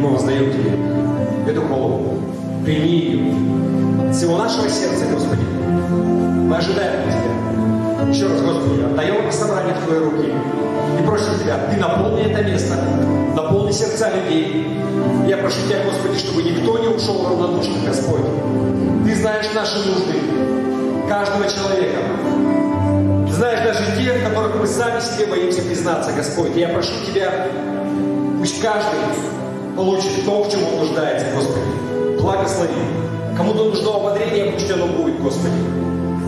мы воздаем Тебе эту хвалу. Прими ее. От всего нашего сердца, Господи, мы ожидаем Тебя. Еще раз, Господи, отдаем это собрание в Твои руки и просим Тебя, Ты наполни это место, наполни сердца людей. Я прошу Тебя, Господи, чтобы никто не ушел равнодушным, Господь. Ты знаешь наши нужды, каждого человека. Ты знаешь даже тех, которых мы сами себе боимся признаться, Господь. Я прошу Тебя, пусть каждый получит то, в чем он нуждается, Господи. Благослови. Кому-то нужно ободрение, пусть оно будет, Господи.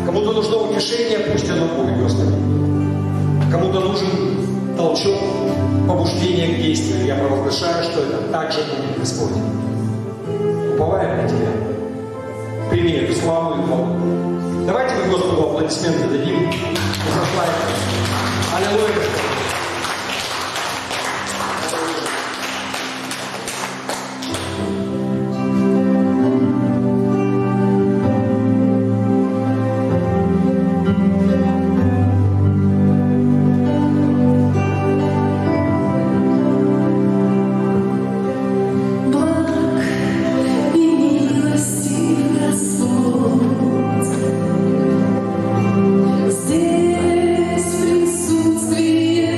Кому-то нужно утешение, пусть оно будет, Господи. Кому-то нужен толчок, побуждение к действию. Я провозглашаю, что это так же будет, Господь. Уповаем на Тебя. Прими эту славу и хвалу. Давайте мы Господу аплодисменты дадим. Аллилуйя, Господь. Здесь присутствие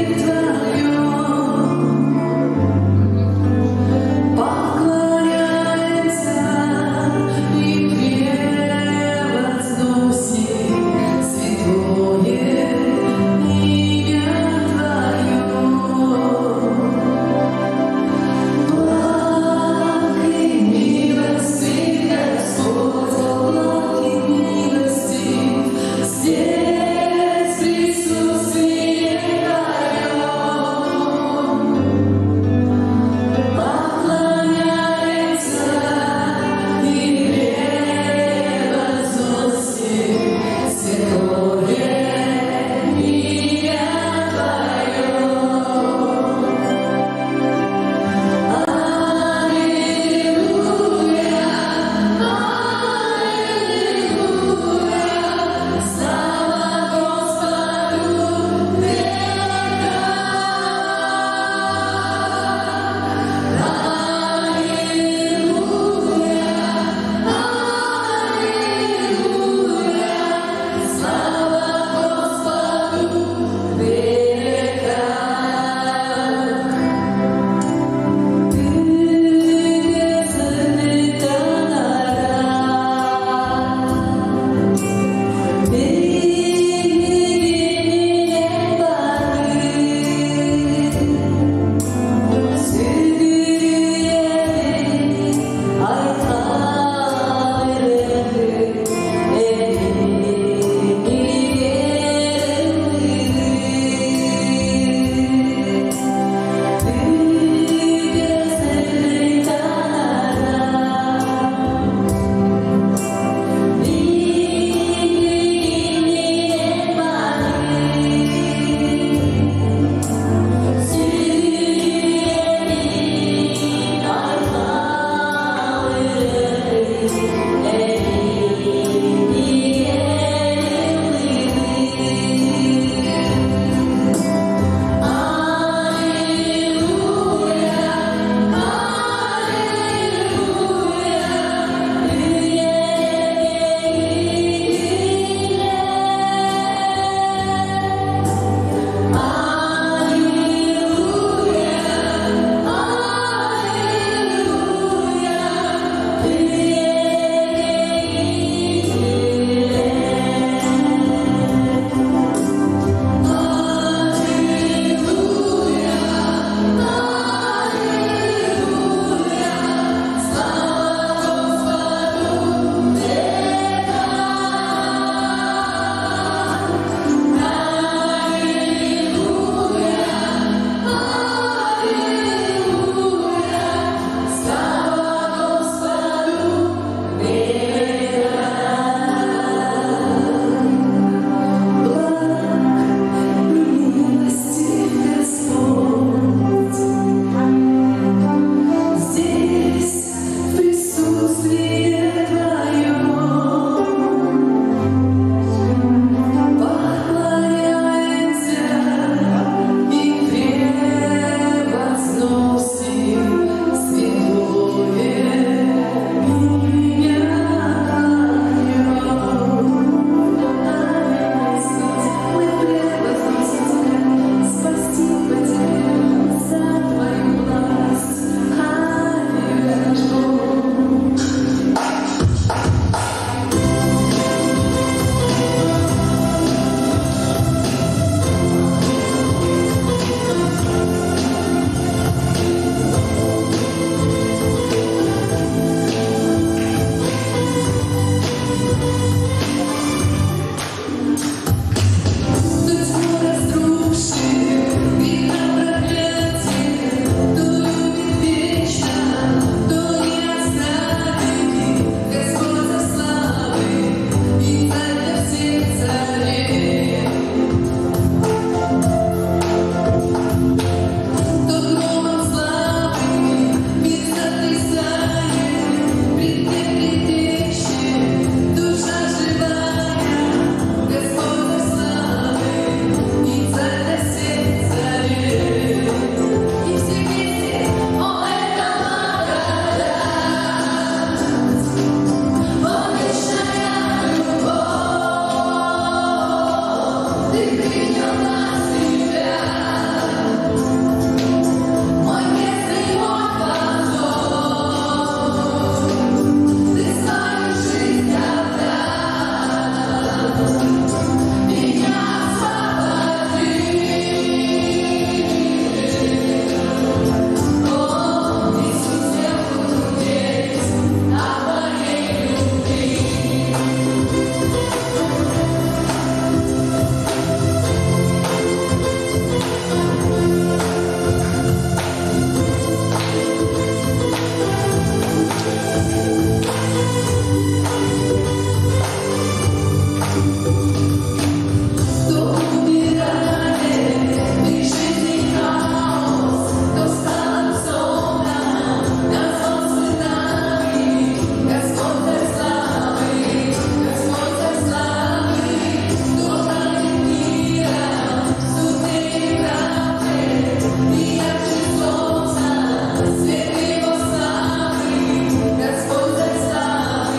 Святый Бог славный, Господь застав,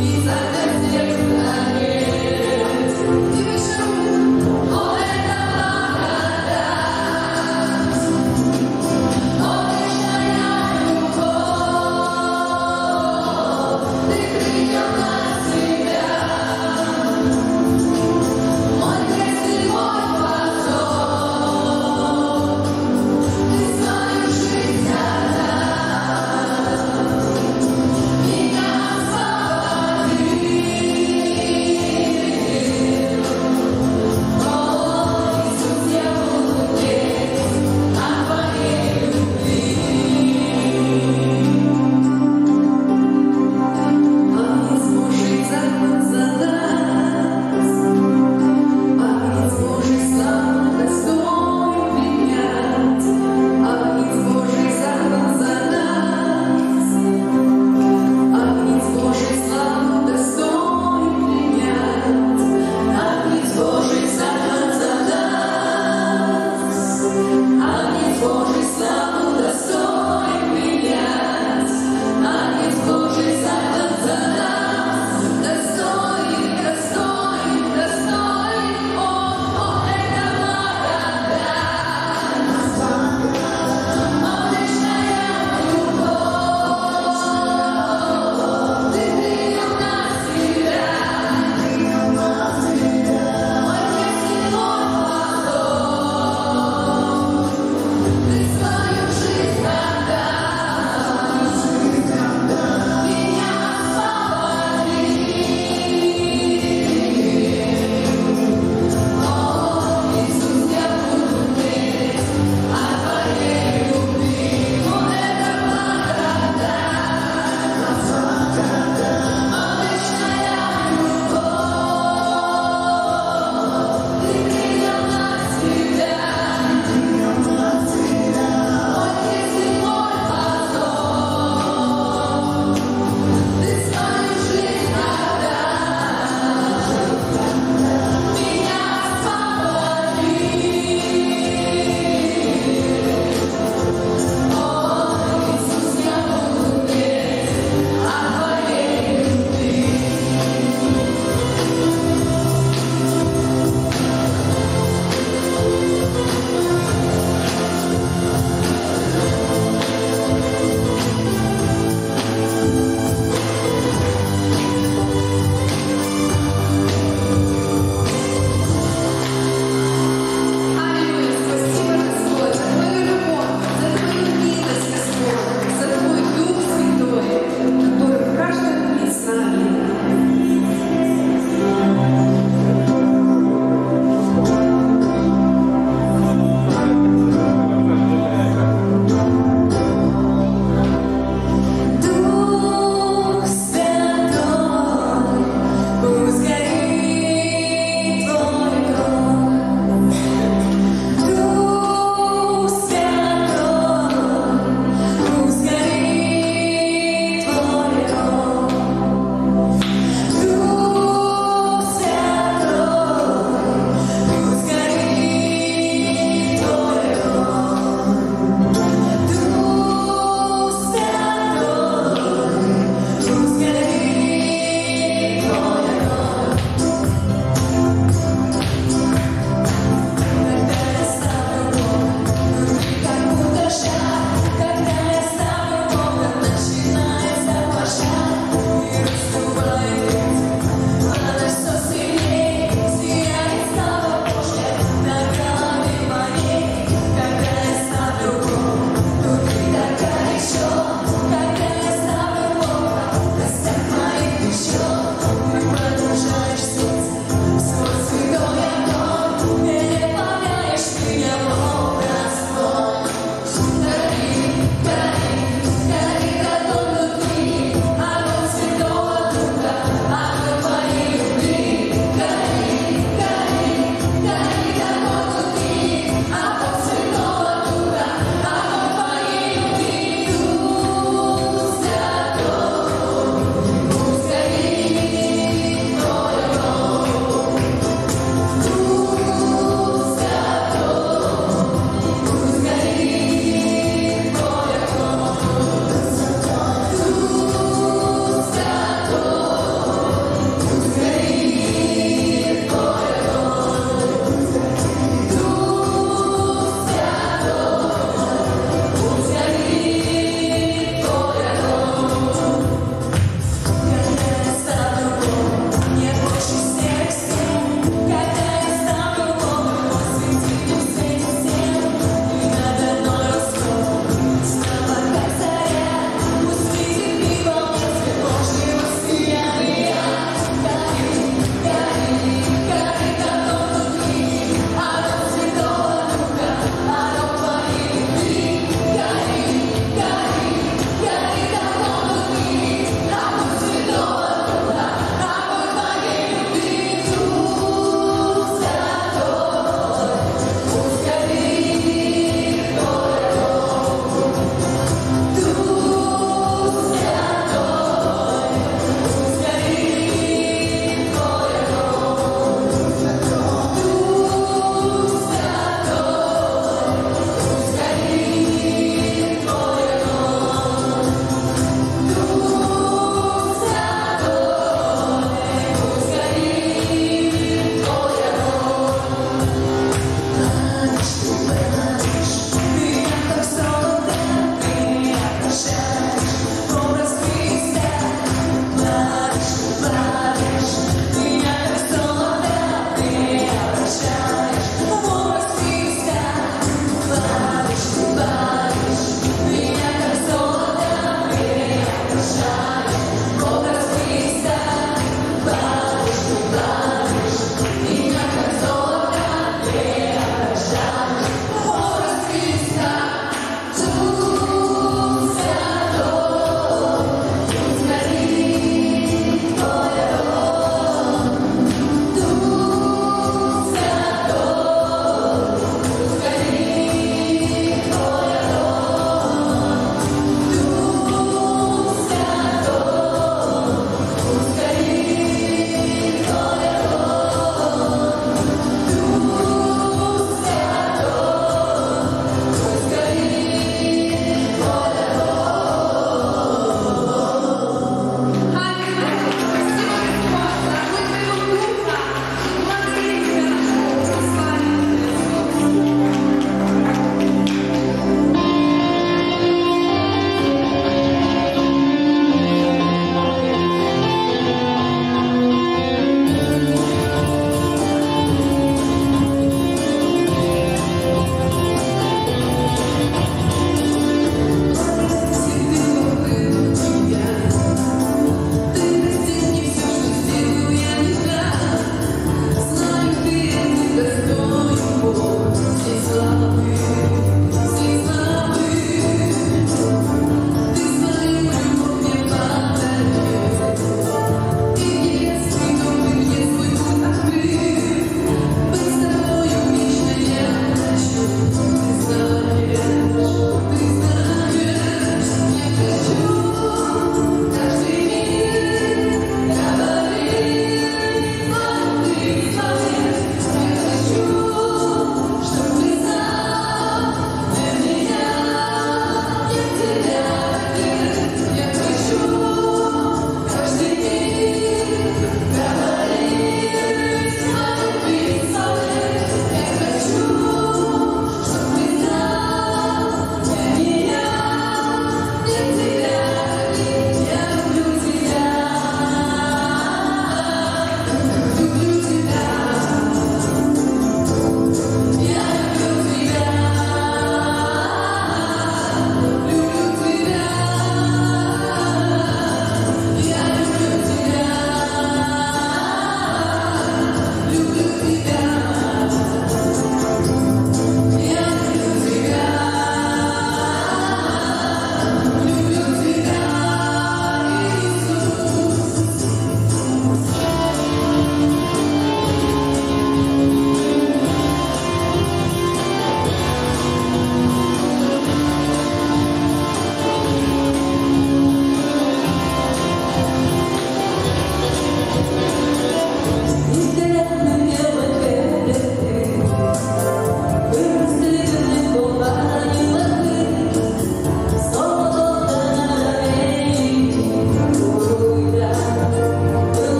и за всех станет. И выше рук, о, это благодать, о, вечная любовь, ты принял на себя, мой крест и мой позор, ты свою жизнь отдал.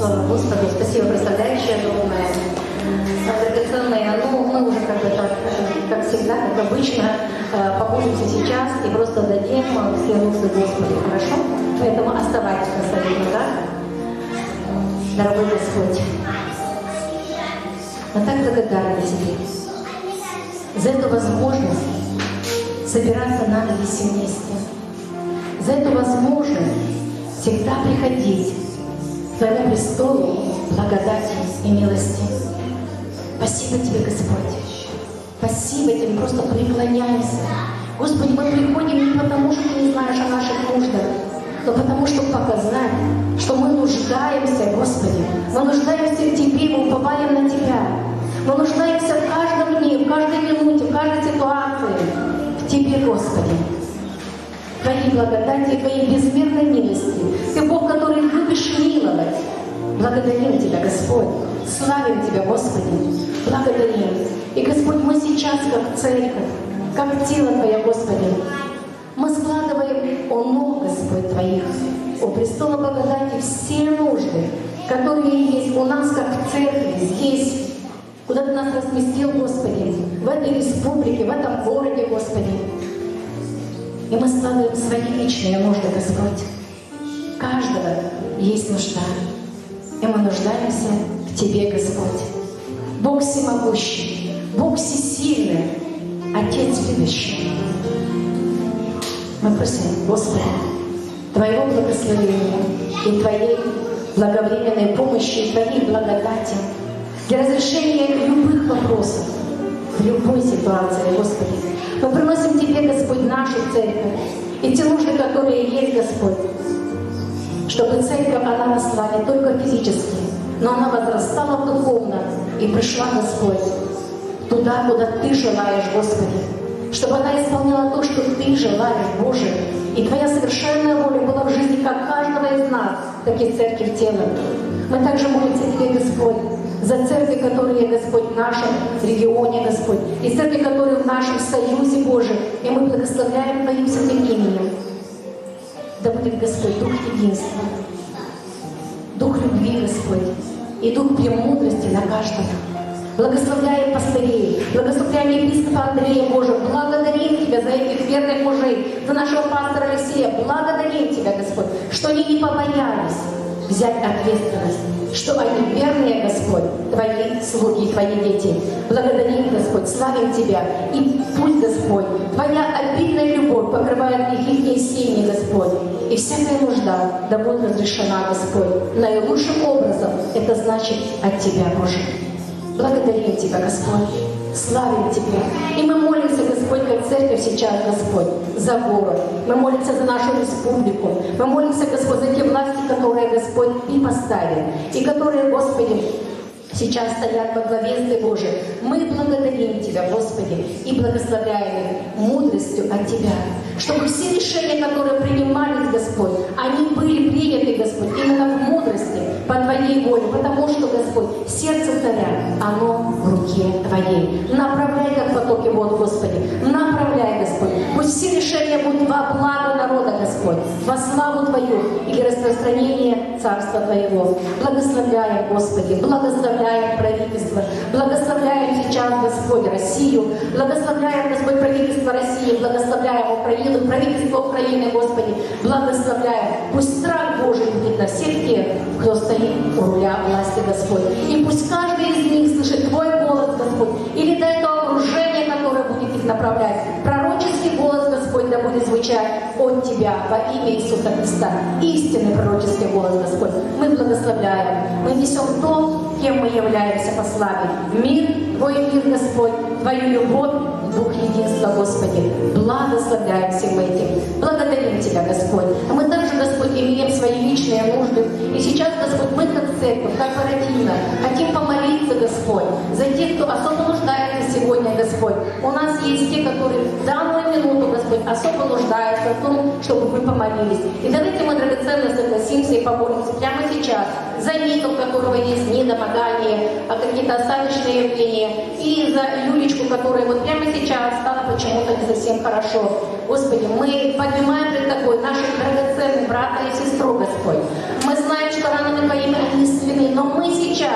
Слава Господу, спасибо, представляющие огромное. Драгоценные, ну, мы уже как всегда, как обычно, помолимся сейчас и просто дадим все нужды Господу, хорошо? Поэтому оставайтесь на своих ногах. Дорогой Господь, мы так благодарны Тебе за эту возможность собираться нам здесь вместе, за эту возможность всегда приходить к Твоему престолу благодати и милости. Спасибо Тебе, Господь. Спасибо Тебе, просто преклоняемся. Господи, мы приходим не потому, что Ты не знаешь о наших нуждах, но потому, что показать, что мы нуждаемся, Господи. Мы нуждаемся в Тебе, мы уповаем на Тебя. Мы нуждаемся в каждом дне, в каждой минуте, в каждой ситуации. В Тебе, Господи. Твоей благодати, Твоей безмерной милости. Ты Бог, который любишь миловать. Благодарим Тебя, Господь. Славим Тебя, Господи. Благодарим. И, Господь, мы сейчас, как церковь, как тело Твое, Господи, мы складываем у ног, Господь, Твоих, у престола благодати все нужды, которые есть у нас, как в церкви, здесь, куда Ты нас разместил, Господи, в этой республике, в этом городе, Господи. И мы складываем свои личные нужды, Господь. Каждого есть нужда. И мы нуждаемся в Тебе, Господь. Бог всемогущий, Бог всесильный, Отец любящий. Мы просим, Господи, Твоего благословения и Твоей благовременной помощи, и Твоей благодати для разрешения любых вопросов в любой ситуации, Господи. Мы приносим Тебе, Господь, нашу церковь и те нужды, которые есть, Господь, чтобы церковь, она росла не только физически, но она возрастала духовно и пришла, Господь, туда, куда Ты желаешь, Господи, чтобы она исполняла то, что Ты желаешь, Боже, и Твоя совершенная воля была в жизни как каждого из нас, так и церкви тела. Мы также молимся Тебе, Господь, за церкви, которые, Господь, в нашем регионе, Господь, и церкви, которые в нашем союзе, Боже, и мы благословляем Твоим святым именем. Да будет, Господь, Дух единства, Дух любви, Господь, и Дух премудрости на каждого. Благословляем пастырей, благословляем епископа Андрея, Боже, благодарим Тебя за этих верных мужей, за нашего пастора Алексея, благодарим Тебя, Господь, что они не побоялись взять ответственность, что они верные, Господь, Твои слуги, Твои дети. Благодарим, Господь, славим Тебя. И пусть, Господь, Твоя обильная любовь покрывает их семьи, Господь. И всякая нужда да будет разрешена, Господь. Наилучшим образом это значит от Тебя, Боже. Благодарим Тебя, Господь. Славим Тебя. И мы молимся, Господь, как церковь сейчас, Господь, за город. Мы молимся за нашу республику. Мы молимся, Господь, за те власти, которые, Господь, Ты поставил. И которые, Господи, сейчас стоят во главе, Ты Божий. Мы благодарим Тебя, Господи, и благословляем их мудростью от Тебя. Чтобы все решения, которые принимались, Господь, они были приняты, Господь, именно в мудрости, по Твоей воле. Потому что, Господь, сердце царя, оно в руке Твоей. Направляй, как потоки вод, Господи. Направляй, Господь. Пусть все решения будут во благо народа, Господь, во славу Твою и для распространения Царства Твоего. Благословляем, Господи, благословляем правительство, благословляем сейчас, Господь, Россию, благословляем, Господь, правительство России, благословляем Украину, правительство Украины, Господи, благословляем. Пусть страх Божий будет на всех тех, кто стоит у руля власти, Господь. И пусть каждый из них слышит Твой голос, Господь, или до этого окружения, которое будет их направлять. Пророческий голос, Господь, да будет звучать от Тебя во имя Иисуса Христа. Истинный пророческий голос, Господь. Мы благословляем, мы несем то, кем мы являемся по славе. Мир, Твой мир, Господь, Твою любовь, Дух единства, Господи. Благословляем всем этим. Благодарим Тебя, Господь. А мы также, Господь, имеем свои личные нужды. И сейчас, Господь, мы как церковь, как родина, хотим помолиться, Господь, за тех, кто особо нуждается сегодня, Господь. У нас есть те, которые в данную минуту, Господь, особо нуждаются в том, чтобы вы помолились. И давайте мы драгоценно согласимся и помолимся прямо сейчас за Нику, у которого есть недомогание, какие-то остаточные явления, и за Юлечку, которая вот прямо сейчас стала почему-то не совсем хорошо. Господи, мы поднимаем пред Тобой наших драгоценных брата и сестру, Господь. Мы знаем, что ранами Твоими они исцелены, но мы сейчас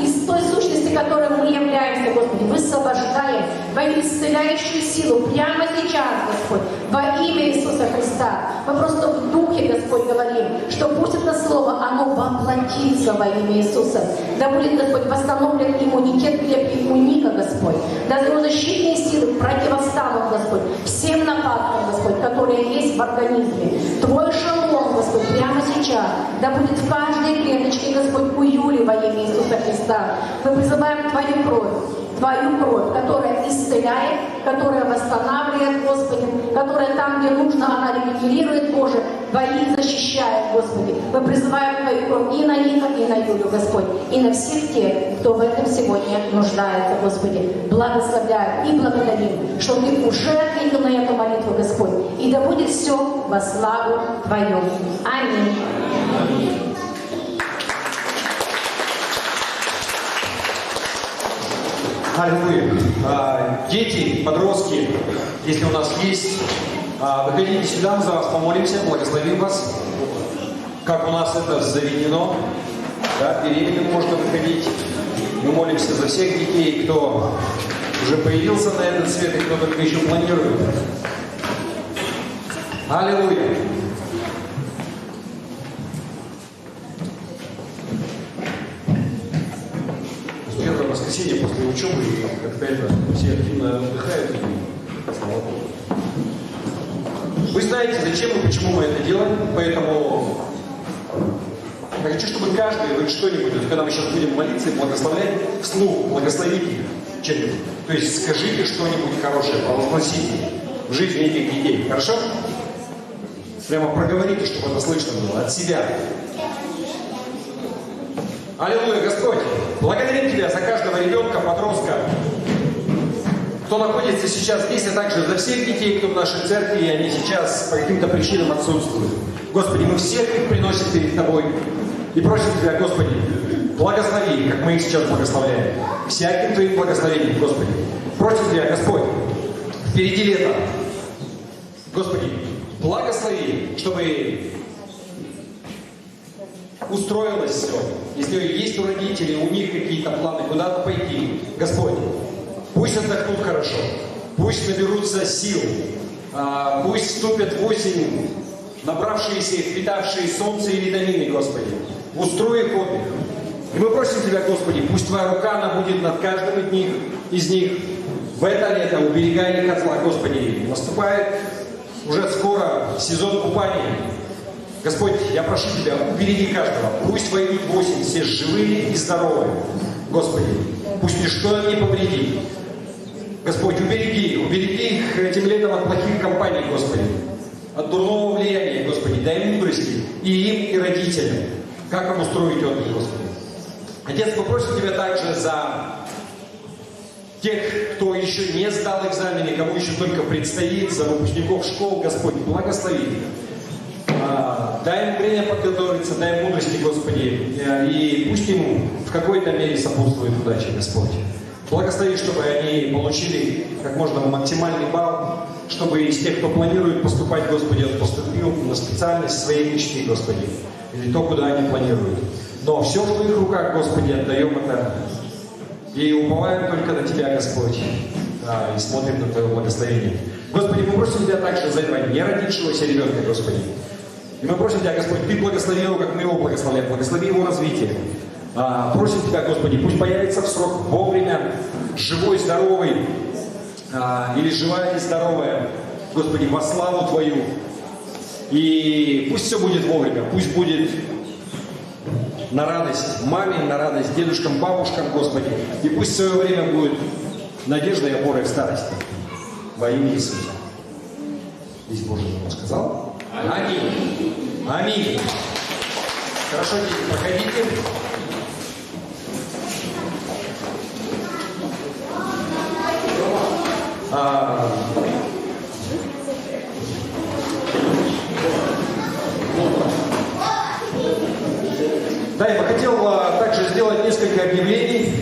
из той сущности, которой мы являемся, Господи, высвобождаем Твою исцеляющую силу прямо сейчас, Господь, во имя Иисуса Христа. Мы просто в духе, Господь, говорим, что пусть это слово, оно воплотится во имя Иисуса. Да будет, Господь, восстановлен иммунитет крепкий у Ника, Господь. Да защитные силы противостанут, Господь, всем нападкам, Господь, которые есть в организме. Твой шалом, Господь, прямо сейчас, да будет в каждой клеточке, Господь, у Юли во имя Иисуса Христа. Мы призываем Твою кровь, которая исцеляет, которая восстанавливает, Господи, которая там, где нужно, она регенерирует, Боже, Твоих защищает, Господи. Мы призываем Твою кровь и на Ника, и на Юлю, Господь, и на всех тех, кто в этом сегодня нуждается, Господи. Благословляем и благодарим, что Ты уже ответил на эту молитву, Господь, и да будет все во славу Твою. Аминь. Аллилуйя. Дети, подростки, если у нас есть, выходите сюда, мы за вас помолимся, благословим вас. Как у нас это заведено, да, беременным можно выходить. Мы молимся за всех детей, кто уже появился на этот свет и кто только еще планирует. Аллилуйя. Первое воскресенье после учебы, как-то это все активно отдыхают. Слава Богу. Вы знаете, зачем и почему мы это делаем, поэтому я хочу, чтобы каждый, вы что-нибудь, когда мы сейчас будем молиться и благословлять, вслух благословите чем-нибудь. То есть скажите что-нибудь хорошее, провозгласите в жизни этих детей. Хорошо? Прямо проговорите, чтобы это слышно было от себя. Аллилуйя, Господь! Благодарим Тебя за каждого ребенка, подростка, кто находится сейчас здесь, а также за всех детей, кто в нашей церкви, и они сейчас по каким-то причинам отсутствуют. Господи, мы всех их приносим перед Тобой и просим Тебя, Господи, благослови, как мы их сейчас благословляем. Всяким Твоим благословением, Господи. Просим Тебя, Господь, впереди лето. Господи, благослови, чтобы устроилось все. Если есть у родителей, у них какие-то планы, куда-то пойти, Господь, пусть отдохнут хорошо, пусть наберутся сил, пусть вступят в осень набравшиеся и впитавшие солнце и витамины, Господи. Устрой их отдых. И мы просим Тебя, Господи, пусть Твоя рука, она будет над каждым из них. В это лето уберегай их от зла, Господи. Наступает уже скоро сезон купания. Господь, я прошу Тебя, убереги каждого. Пусть войдут в осень все живые и здоровые. Господи, пусть ничто им не повредит. Господь, убереги их этим летом от плохих компаний, Господи. От дурного влияния, Господи. Дай мудрости и им, и родителям. Как обустроить отдых, Господи. Отец, мы просим Тебя также за тех, кто еще не сдал экзамены, кому еще только предстоит, за выпускников школ, Господь, благослови их. Дай им время подготовиться, дай им мудрости, Господи, и пусть им в какой-то мере сопутствует удача, Господь. Благослови, чтобы они получили как можно максимальный балл, чтобы из тех, кто планирует поступать, Господи, он поступил на специальность своей мечты, Господи, или то, куда они планируют. Но все в Твоих руках, Господи, отдаем это и уповаем только на Тебя, Господь, и смотрим на Твое благословение. Господи, мы просим Тебя также за этого неродившегося ребенка, Господи. И мы просим Тебя, Господь, Ты благослови его, как мы его благословляем, благослови его развитие. Просим Тебя, Господи, пусть появится в срок вовремя, живой, здоровый, или живая и здоровая, Господи, во славу Твою. И пусть все будет вовремя, пусть будет на радость маме, на радость дедушкам, бабушкам, Господи. И пусть в свое время будет надежда и опора в старости. Во имя Иисуса. Здесь Божий ему сказал. Аминь. Аминь. Хорошо, дети, проходите. Да, я бы хотел также сделать несколько объявлений.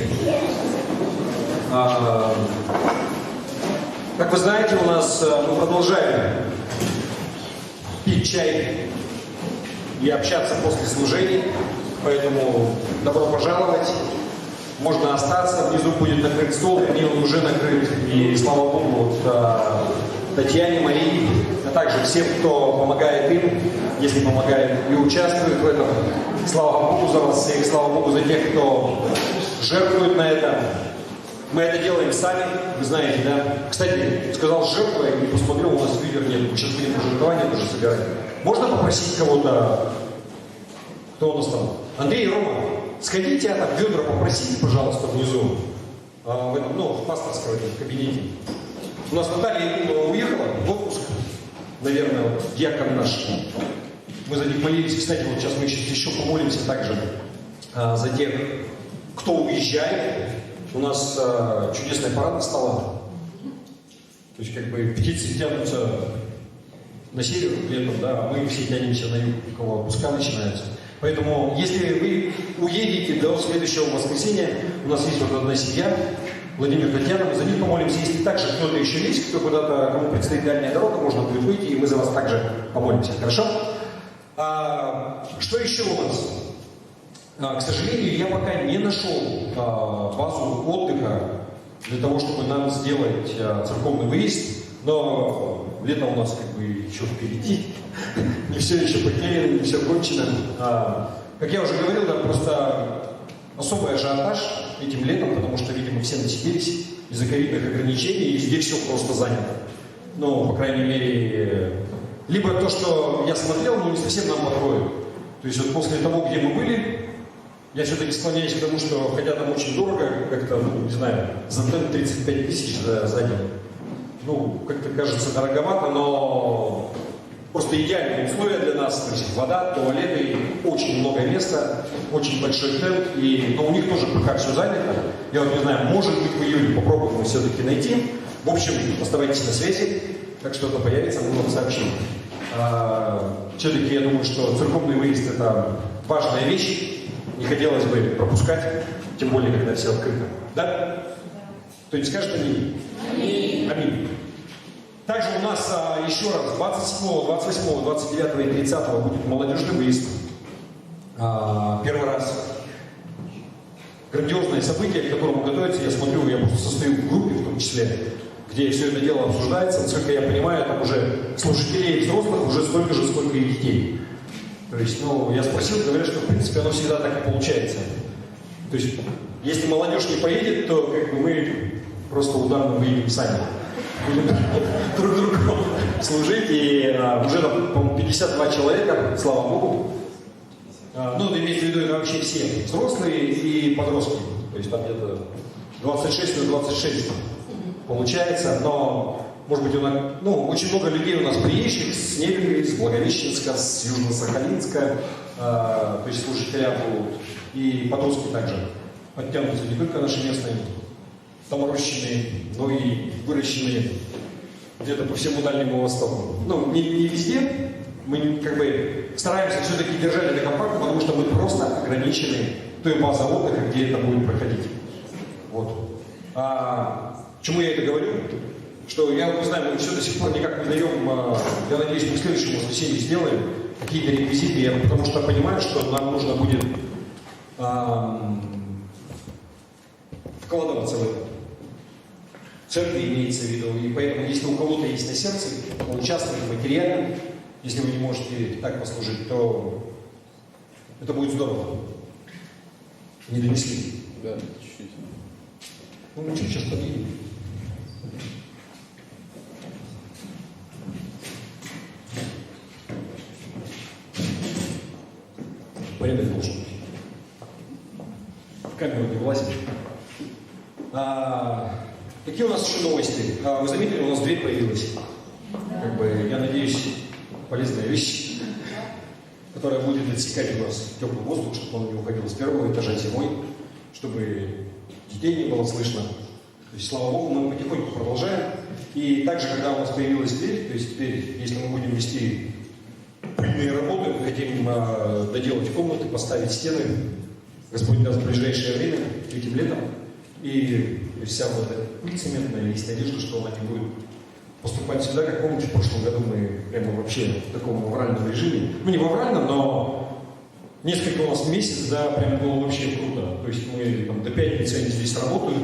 Как вы знаете, у нас мы продолжаем пить чай и общаться после служений, поэтому добро пожаловать. Можно остаться, внизу будет накрыт стол, вернее он уже накрыт, и слава Богу, вот, Татьяне, Марии, а также всем, кто помогает им, если помогает и участвует в этом. Слава Богу за вас всех, слава Богу за тех, кто жертвует на это. Мы это делаем сами, вы знаете, да? Кстати, сказал жертва, и посмотрел, у нас видео нет, мы сейчас будем пожертвования тоже собирать. Можно попросить кого-то, кто у нас там? Андрей и Рома, сходите, там ведра попросите, пожалуйста, внизу, в этом, в пасторском кабинете. У нас Наталья Якунова уехала в отпуск, наверное, вот, дьякон наш. Мы за них молились, кстати, вот сейчас мы еще помолимся также за тех, кто уезжает. У нас чудесная парада стала. То есть, как бы, птицы тянутся на север летом, да, а мы все тянемся на юг, у кого отпуска начинаются. Поэтому, если вы уедете до следующего воскресенья, у нас есть вот одна семья, Владимир, Татьяна, мы за них помолимся. Если также кто-то еще есть, кто куда-то, кому предстоит дальняя дорога, можно будет выйти, и мы за вас также помолимся. Хорошо? Что еще у нас? К сожалению, я пока не нашел базу отдыха для того, чтобы нам сделать церковный выезд, но лето у нас как бы еще впереди, не все еще потеряно, не все кончено. Как я уже говорил, да, просто особый ажиотаж этим летом, потому что, видимо, все насиделись из-за ковидных ограничений, и везде все просто занято. Ну, по крайней мере, либо то, что я смотрел, но не совсем нам подходит. То есть вот после того, где мы были, я все-таки склоняюсь к тому, что, хотя там очень дорого, как-то, не знаю, за 35 тысяч за день. Как-то кажется дороговато, но просто идеальные условия для нас. То есть вода, туалеты, очень много места, очень большой тент, но у них тоже пока все занято. Я вот не знаю, может быть в июле попробуем мы все-таки найти. В общем, оставайтесь на связи, как что-то появится, мы вам сообщим. Все-таки я думаю, что церковный выезд – это важная вещь. Не хотелось бы пропускать, тем более, когда все открыто. Да? Кто-нибудь скажет аминь? Аминь. Аминь. Также у нас еще раз 27, 28, 29 и 30 будет молодежный выезд. Первый раз. Грандиозное событие, к которому готовится. Я смотрю, я просто состою в группе, в том числе, где все это дело обсуждается. Насколько я понимаю, там уже служителей взрослых уже столько же, сколько и детей. То есть, я спросил, говорят, что в принципе оно всегда так и получается. То есть, если молодежь не поедет, то мы просто ударно выедем сами. Будем друг другу служить. И уже, по-моему, 52 человека, слава Богу. Имеется в виду, это вообще все взрослые и подростки. То есть там где-то 26 на 26 получается. Но, может быть, очень много людей у нас приезжих с Невели, с Благовещенска, с Южно-Сахалинска. То есть служителя будут. И подростки также подтянутся, не только наши местные доморощенные, но и выращенные где-то по всему Дальнему Востоку. Не везде. Мы стараемся все-таки держать это компактно, потому что мы просто ограничены той базой отдыха, где это будет проходить. Вот. Чему я это говорю? Что я не знаю, мы все до сих пор никак не даем, я надеюсь, мы в следующем воскресенье сделаем какие-то реквизиты, потому что понимаю, что нам нужно будет вкладываться в это. Церкви имеется в виду, и поэтому, если у кого-то есть на сердце, участвовать материально, если вы не можете так послужить, то это будет здорово. Не донесли. Да, чуть-чуть. Мы чуть сейчас подъедем. Порядок должен быть. В камеру не влазим. Какие у нас еще новости? Вы заметили, у нас дверь появилась. Я надеюсь, полезная вещь, которая будет отсекать у нас теплый воздух, чтобы он не уходил с первого этажа зимой, чтобы детей не было слышно. То есть, слава Богу, мы потихоньку продолжаем. И также, когда у нас появилась дверь, то есть теперь, если мы будем вести пыльные работы, мы хотим доделать комнаты, поставить стены, Господь даст в ближайшее время, этим летом. И вся вот эта пыль цементная, есть надежда, что она не будет поступать сюда, как помните, в прошлом году мы прямо вообще в таком авральном режиме. Не в авральном, но несколько у нас месяцев, прям было вообще круто. То есть мы до пятницы они здесь работают,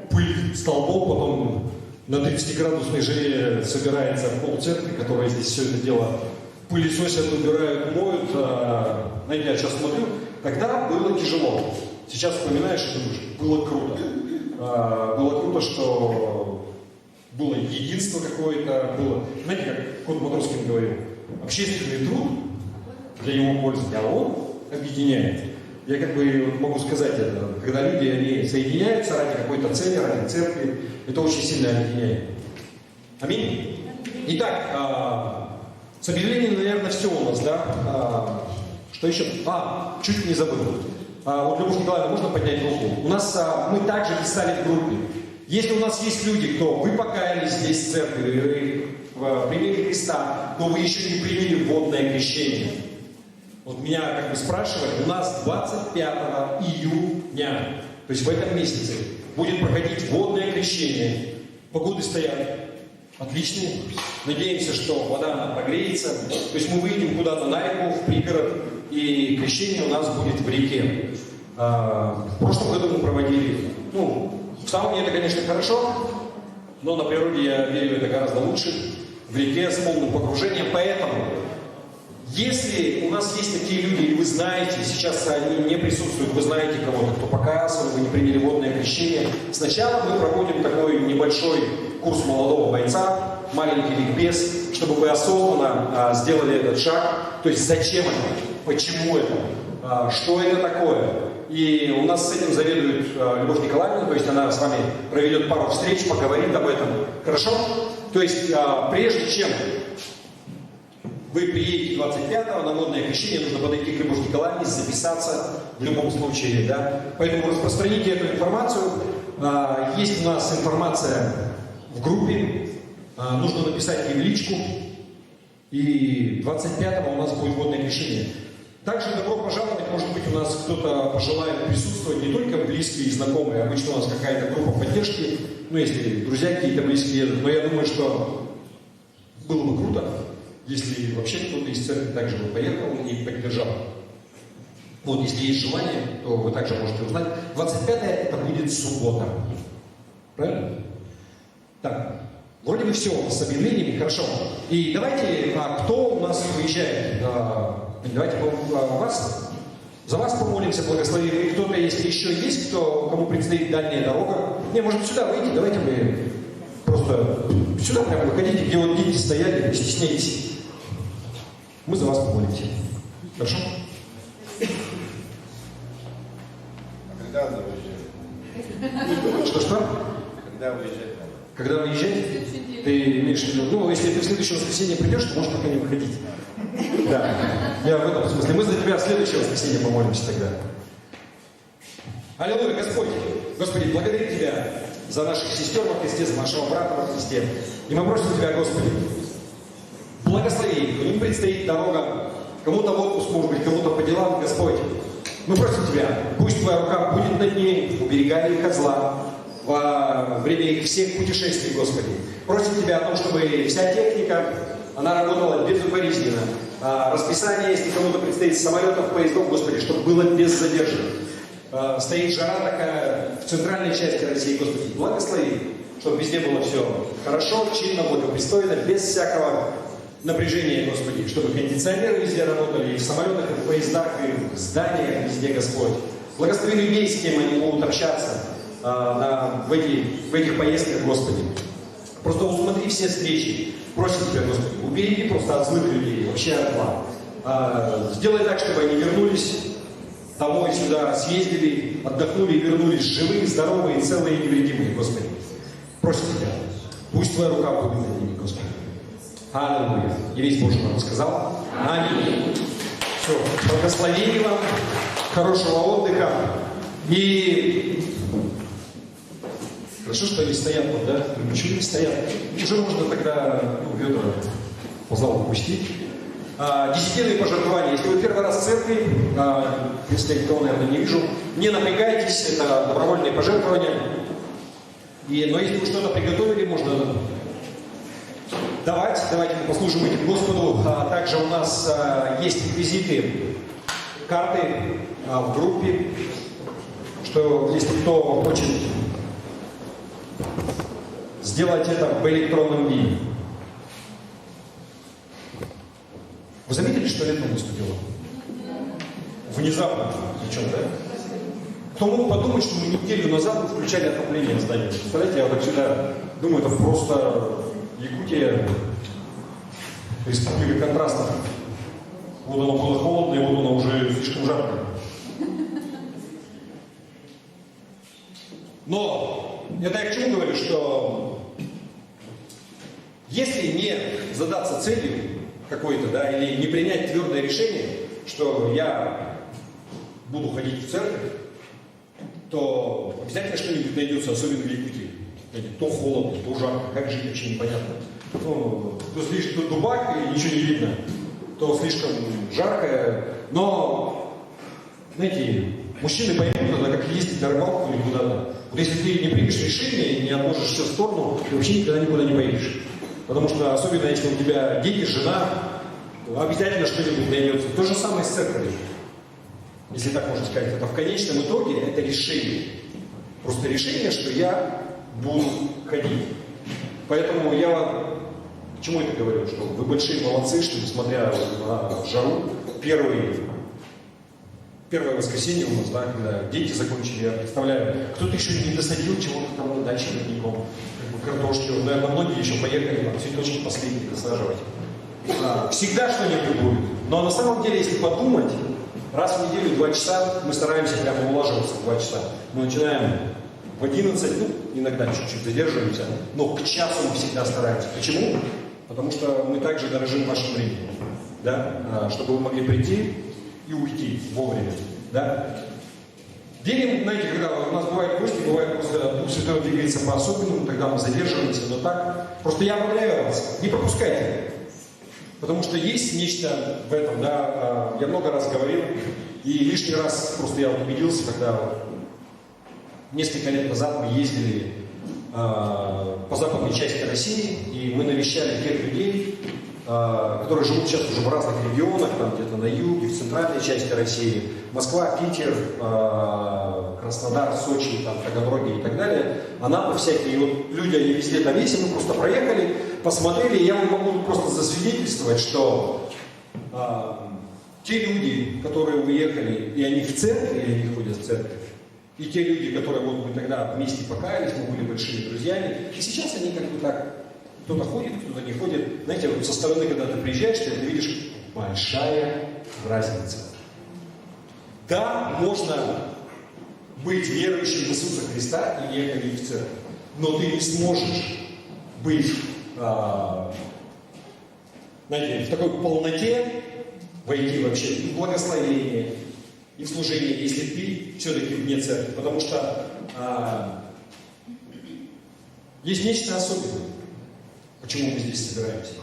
пыль столбом, потом на 30-градусной жаре собирается пол церкви, которая здесь все это дело пылесосят, убирают, моют. Знаете, я сейчас смотрю, тогда было тяжело. Сейчас вспоминаешь, что было круто. Было круто, что было единство какое-то, было, знаете, как Кот Матроскин говорил, общественный труд для его пользы, а он объединяет. Я могу сказать это, когда люди, они соединяются ради какой-то цели, ради церкви, это очень сильно объединяет. Аминь. Итак, с объявлением, наверное, все у нас, да? Что еще? Чуть не забыл. Вот, Любовь Николаевна, можно поднять руку? У нас, мы также писали в группе. Если у нас есть люди, кто вы покаялись здесь в церкви, приняли Христа, но вы еще не приняли водное крещение. Вот меня спрашивали, у нас 25 июня, то есть в этом месяце, будет проходить водное крещение. Погоды стоят отличные. Надеемся, что вода она прогреется. То есть мы выйдем куда-то на реку, в пригород, и крещение у нас будет в реке. В прошлом году мы проводили, в сауне это, конечно, хорошо, но на природе, я верю, это гораздо лучше. В реке с полным погружением. Поэтому, если у нас есть такие люди, и вы знаете, сейчас они не присутствуют, вы знаете кого-то, кто покаялся, вы не приняли водное крещение, сначала мы проводим такой небольшой курс молодого бойца, маленький ликбез, чтобы вы осознанно сделали этот шаг. То есть зачем это? Почему это? Что это такое? И у нас с этим заведует Любовь Николаевна, то есть она с вами проведет пару встреч, поговорит об этом. Хорошо? То есть прежде чем вы приедете 25-го на водное крещение, нужно подойти к Любовь Николаевне, записаться в любом случае. Да? Поэтому распространите эту информацию. Есть у нас информация в группе. Нужно написать ей в личку. И 25-го у нас будет водное крещение. Также добро пожаловать, может быть, у нас кто-то пожелает присутствовать, не только близкие и знакомые, обычно у нас какая-то группа поддержки, если друзья какие-то близкие едут, но я думаю, что было бы круто, если вообще кто-то из церкви также бы поехал и поддержал. Вот, если есть желание, то вы также можете узнать. 25-е это будет суббота. Правильно? Так. Вроде бы все с объявлениями, хорошо. И давайте, кто у нас выезжает? Давайте за вас помолимся, благословим. И кто-то, если еще есть, кому предстоит дальняя дорога. Не, может сюда выйти, давайте мы просто сюда прямо выходите, где вот дети стояли, не стесняйтесь. Мы за вас помолимся. Хорошо? Когда надо выезжать? Что? Когда выезжать надо? Когда выезжать, ты имеешь в виду, ну, если ты в следующее воскресенье придешь, то можешь пока не выходить. Да. Я в этом смысле. Мы за тебя в следующее воскресенье помолимся тогда. Аллилуйя, Господь. Господи, благодарим Тебя за наших сестер во Христе, за нашего брата во Христе. И мы просим Тебя, Господи, благослови. Им предстоит дорога. Кому-то в отпуск, может быть, кому-то по делам, Господь. Мы просим Тебя, пусть Твоя рука будет над ними, уберегая их от зла во время их всех путешествий, Господи. Просим Тебя о том, чтобы вся техника, она работала безукоризненно. Расписание, если кому-то предстоит с самолетов, поездов, Господи, чтобы было без задержек. Стоит жара такая в центральной части России, Господи, благослови, чтобы везде было все хорошо, чинно, благопристойно, без всякого напряжения, Господи, чтобы кондиционеры везде работали, и в самолетах, и в поездах, и в зданиях везде, Господь. Благослови людей, с кем они могут общаться в этих поездках, Господи. Просто усмотри все встречи. Просим Тебя, Господи, убереги просто от злых людей, вообще от зла. Сделай так, чтобы они вернулись домой сюда, съездили, отдохнули и вернулись живые, здоровые, целые и невредимые, Господи. Просим Тебя, пусть Твоя рука будет над ними, Господи. Аллилуйя. И весь Божий народ сказал. Аминь. Все, благословения вам, хорошего отдыха. И хорошо, что они стоят вот, да? Почему не стоят? Уже можно тогда ведра по залу пустить. Десятинные пожертвования. Если вы первый раз в церкви, если я никого, наверное, не вижу, не напрягайтесь, это добровольные пожертвования. Но если вы что-то приготовили, можно давайте мы послужим этим Господу. Также у нас есть реквизиты, карты в группе, что если кто хочет сделать это в электронном виде. Вы заметили, что летом наступило? Внезапно, причем, да? Кто мог подумать, что мы неделю назад включали отопление в здании? Представляете, я вот всегда думаю, это просто Якутия, республика контрастов. Вот оно было холодно, и вот оно уже слишком жарко. Но это я к чему говорю, что если не задаться целью какой-то, да, или не принять твердое решение, что я буду ходить в церковь, то обязательно что-нибудь найдется, особенно в Якутии. То холодно, то жарко, как жить вообще непонятно. То слишком дубак и ничего не видно, то слишком жарко. Но, знаете, мужчины поймут, это как ездить на рыбалку или куда-то. Вот если ты не примешь решение и не отложишь все в сторону, ты вообще никогда никуда не поедешь. Потому что, особенно если у тебя дети, жена, то обязательно что-нибудь найдется. То же самое с церковью. Если так можно сказать, это в конечном итоге это решение. Просто решение, что я буду ходить. Поэтому я вам к чему это говорю? Что вы большие молодцы, что несмотря на жару, первое воскресенье у нас, да, когда дети закончили, я представляю, кто-то еще не досадил чего-то там на даче родником, картошки, наверное, многие еще поехали, там цветочки последние досаживать. Всегда что-нибудь будет. Но на самом деле, если подумать, раз в неделю 2 часа мы стараемся прямо улаживаться в 2 часа. Мы начинаем в 11, иногда чуть-чуть задерживаемся, но к часу мы всегда стараемся. Почему? Потому что мы также дорожим вашим временем, да? Чтобы вы могли прийти и уйти вовремя, да? Верим, знаете, когда у нас бывают гости, бывает просто Дух Святой двигается по-особенному, тогда мы задерживаемся, но так. Просто я объявляю вас, не пропускайте. Потому что есть нечто в этом, да, я много раз говорил, и лишний раз просто я убедился, когда несколько лет назад мы ездили по западной части России, и мы навещали тех людей, которые живут сейчас уже в разных регионах, там где-то на юге, в центральной части России, Москва, Питер, Краснодар, Сочи, там, Таганроги и так далее, Анапа всякие. И вот люди, они везде там есть, мы просто проехали, посмотрели, и я вам могу просто засвидетельствовать, что те люди, которые уехали, и они в церкви, и они ходят в церковь, и те люди, которые, вот, мы тогда вместе покаялись, мы были большими друзьями, и сейчас они как бы так, кто-то ходит, кто-то не ходит. Знаете, вот со стороны, когда ты приезжаешь, ты видишь большая разница. Да, можно быть верующим в Иисуса Христа и не ходить в церковь, но ты не сможешь быть, знаете, в такой полноте, войти вообще и в благословение, и в служение, если ты все-таки вне церкви. Потому что есть нечто особенное. Почему мы здесь собираемся?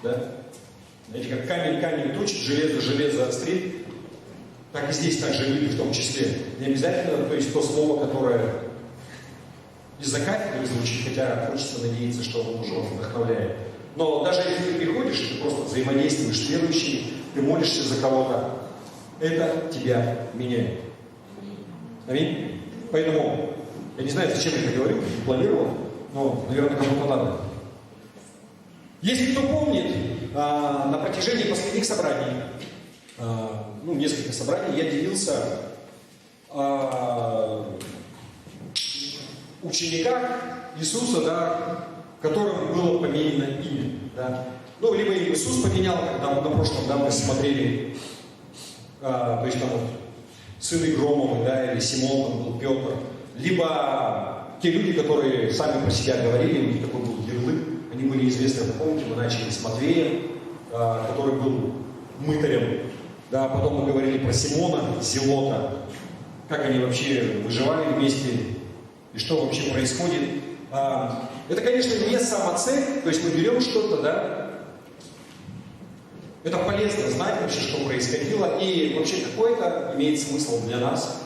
Да? Знаете, как камень точит, железо острит, так и здесь также люди в том числе. Не обязательно, то есть то слово, которое из-за кафедры звучит, хотя хочется надеяться, что оно уже вас вдохновляет. Но даже если ты приходишь, ты просто взаимодействуешь с верующими, ты молишься за кого-то, это тебя меняет. Аминь? Поэтому, я не знаю, зачем я это говорю, не планировал, но, наверное, кому-то надо. Если кто помнит, на протяжении последних собраний, несколько собраний, я делился учениках Иисуса, да, которым было поменено имя. Да. Либо им Иисус поменял, когда на прошлом, да, мы смотрели, то есть там вот сыны Громовы, да, или Симон, там был Петр, либо те люди, которые сами про себя говорили, у них такой был ярлык, они были известны, вы помните, мы начали с Матвея, который был мытарем, да, потом мы говорили про Симона, Зелота, как они вообще выживали вместе и что вообще происходит. Это, конечно, не самоцель, то есть мы берем что-то, да, это полезно знать вообще, что происходило, и вообще какой это имеет смысл для нас,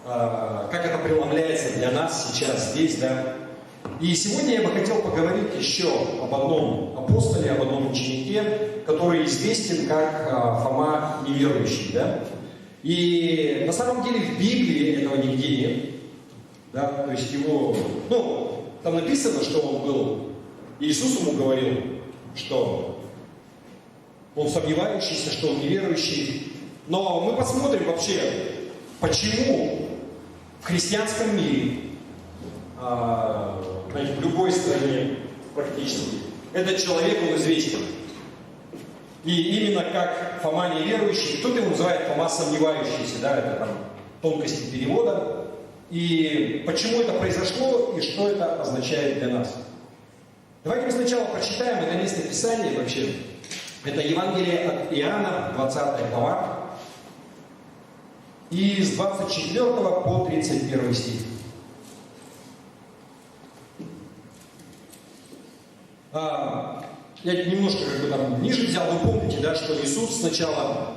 как это преломляется для нас сейчас здесь, да. И сегодня я бы хотел поговорить еще об одном апостоле, об одном ученике, который известен как Фома неверующий, да. И на самом деле в Библии этого нигде нет, да, то есть его, там написано, что он был, Иисус ему говорил, что он сомневающийся, что он неверующий. Но мы посмотрим вообще, почему в христианском мире, в любой стране практически, этот человек, он известен. И именно как Фома неверующий, кто-то его называет Фома сомневающийся, да, это там тонкости перевода. И почему это произошло, и что это означает для нас. Давайте мы сначала прочитаем это место Писания вообще. Это Евангелие от Иоанна, 20 глава, и с 24 по 31 стих. Я немножко там ниже взял, вы помните, да, что Иисус сначала,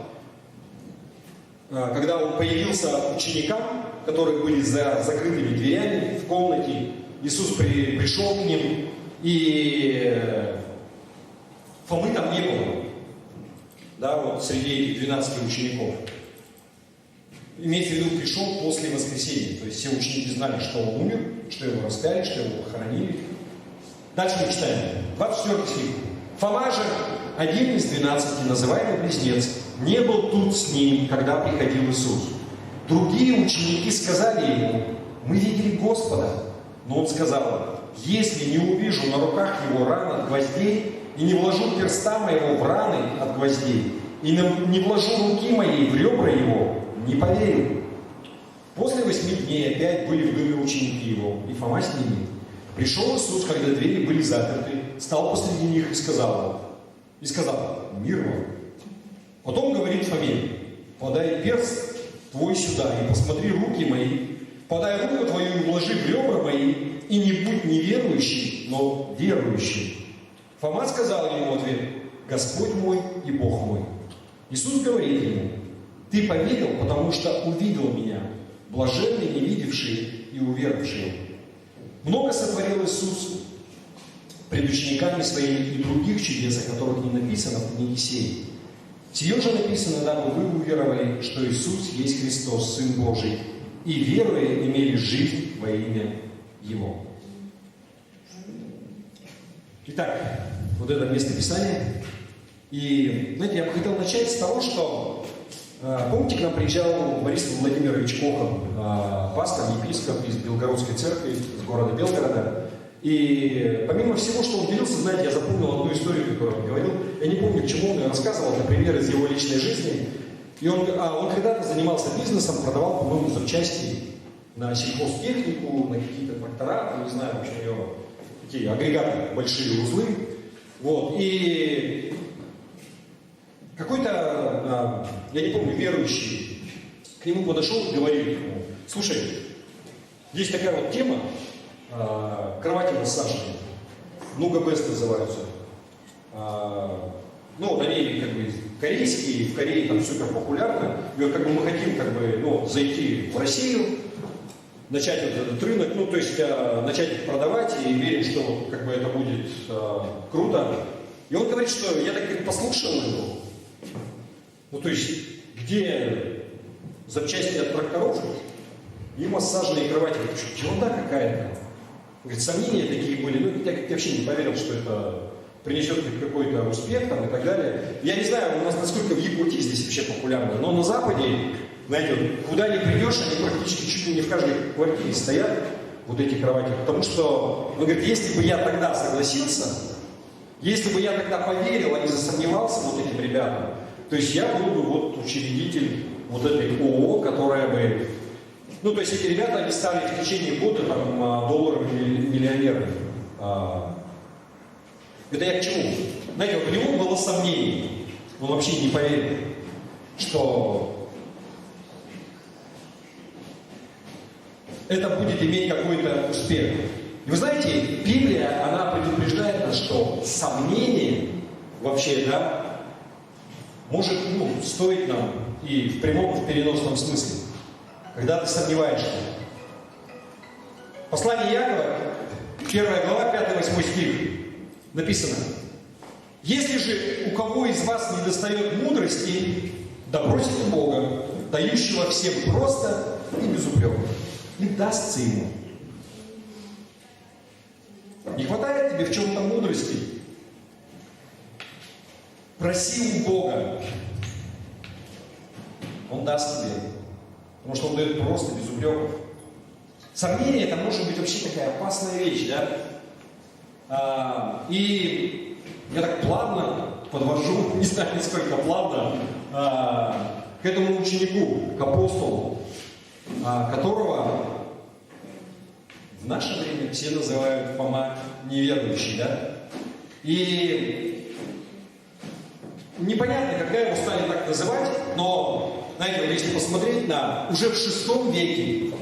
когда Он появился ученикам, которые были за закрытыми дверями в комнате, Иисус пришел к ним, и Фомы там не было, да, вот среди этих 12 учеников. Имеется в виду, пришел после воскресения, то есть все ученики знали, что он умер, что его распяли, что его похоронили. Дальше мы читаем, 24 стих. Фома же, один из 12, называемый Близнец, не был тут с ним, когда приходил Иисус. Другие ученики сказали ему: мы видели Господа. Но он сказал: если не увижу на руках его ран от гвоздей, и не вложу перста моего в раны от гвоздей, и не вложу руки моей в ребра его, не поверю. После 8 дней опять были в доме ученики его, и Фома с ними. Пришел Иисус, когда двери были заперты, стал посреди них и сказал: мир вам. Потом говорит Фоме: подай перст твой сюда, и посмотри руки мои, подай руку твою и вложи в ребра мои, и не будь неверующий, но верующий. Фома сказал ему в ответ: Господь мой и Бог мой. Иисус говорит ему: ты поверил, потому что увидел меня, блаженны не видевшие и уверовавшие. Много сотворил Иисус пред учениками своими и других чудес, о которых не написано в книге сей. Сие же написано, дабы вы уверовали, что Иисус есть Христос, Сын Божий, и веруя имели жизнь во имя Его. Итак, вот это место Писания. И, знаете, я бы хотел начать с того, что, помните, к нам приезжал Борис Владимирович Кохан, пастор, епископ из Белгородской церкви, из города Белгорода. И помимо всего, что он делился, знаете, я запомнил одну историю, которую он говорил. Я не помню, к чему он ее рассказывал, это пример из его личной жизни. И он когда-то занимался бизнесом, продавал, по-моему, запчасти на сельхозтехнику, на какие-то трактора, не знаю, в общем, у него такие агрегаты, большие узлы. Вот. И какой-то, я не помню, верующий к нему подошел и говорит ему: слушай, есть такая вот тема, кровати массажные, ГБС называются. Ну, они как бы корейские, в Корее там супер популярны. И вот как бы мы хотим как бы, зайти в Россию, начать вот этот рынок, то есть начать их продавать и верим, что как бы это будет круто. И он говорит, что я так послушал его. То есть, где запчасти от тракторов и массажные кровати. Ерунда какая-то. Говорит, сомнения такие были. Я вообще не поверил, что это принесет какой-то успех там, и так далее. Я не знаю, у нас насколько в Якутии здесь вообще популярно, но на Западе, знаете, куда ни придешь, они практически чуть ли не в каждой квартире стоят, вот эти кровати. Потому что, он говорит, если бы я тогда согласился, если бы я тогда поверил, а не засомневался вот этим ребятам, то есть я был бы вот учредитель вот этой ООО, которая бы... то есть эти ребята, они стали в течение года там долларовыми миллионерами. Это я к чему? Знаете, вот у него было сомнение, он вообще не поверил, что это будет иметь какой-то успех. И вы знаете, Библия, она предупреждает нас, что сомнение вообще, может стоить нам и в прямом, и в переносном смысле, когда ты сомневаешься. Послание Иакова, 1 глава, 5-8 стих, написано: «Если же у кого из вас недостает мудрости, да просит у Бога, дающего всем просто и без упрека, и дастся ему». Не хватает тебе в чем-то мудрости? Проси у Бога. Он даст тебе. Потому что он дает просто, без упреков. Сомнение — это может быть вообще такая опасная вещь, и я так плавно подвожу, не знаю, насколько плавно, к этому ученику, к апостолу, которого в наше время все называют Фома неверующий, И непонятно, когда его стали так называть, но, знаете, если посмотреть уже в VI веке,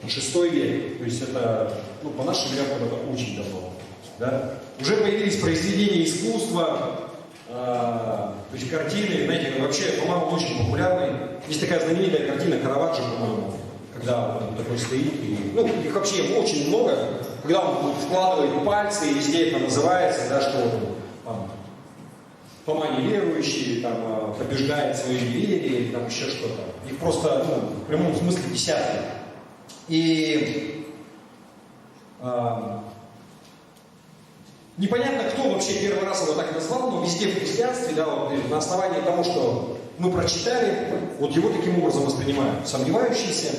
6 век, то есть это, по нашим меркам это очень давно, уже появились произведения искусства, то есть картины, знаете, вообще Фома был очень популярный. Есть такая знаменитая картина Караваджо, по-моему, когда он такой стоит, их вообще очень много, когда он вкладывает пальцы, и везде это называется, что там, Фома неверующий, там, побеждает свое неверие, или там еще что-то. Их просто, в прямом смысле десятки. И непонятно, кто вообще первый раз его так назвал, но везде в христианстве, на основании того, что мы прочитали, его таким образом воспринимают. Сомневающийся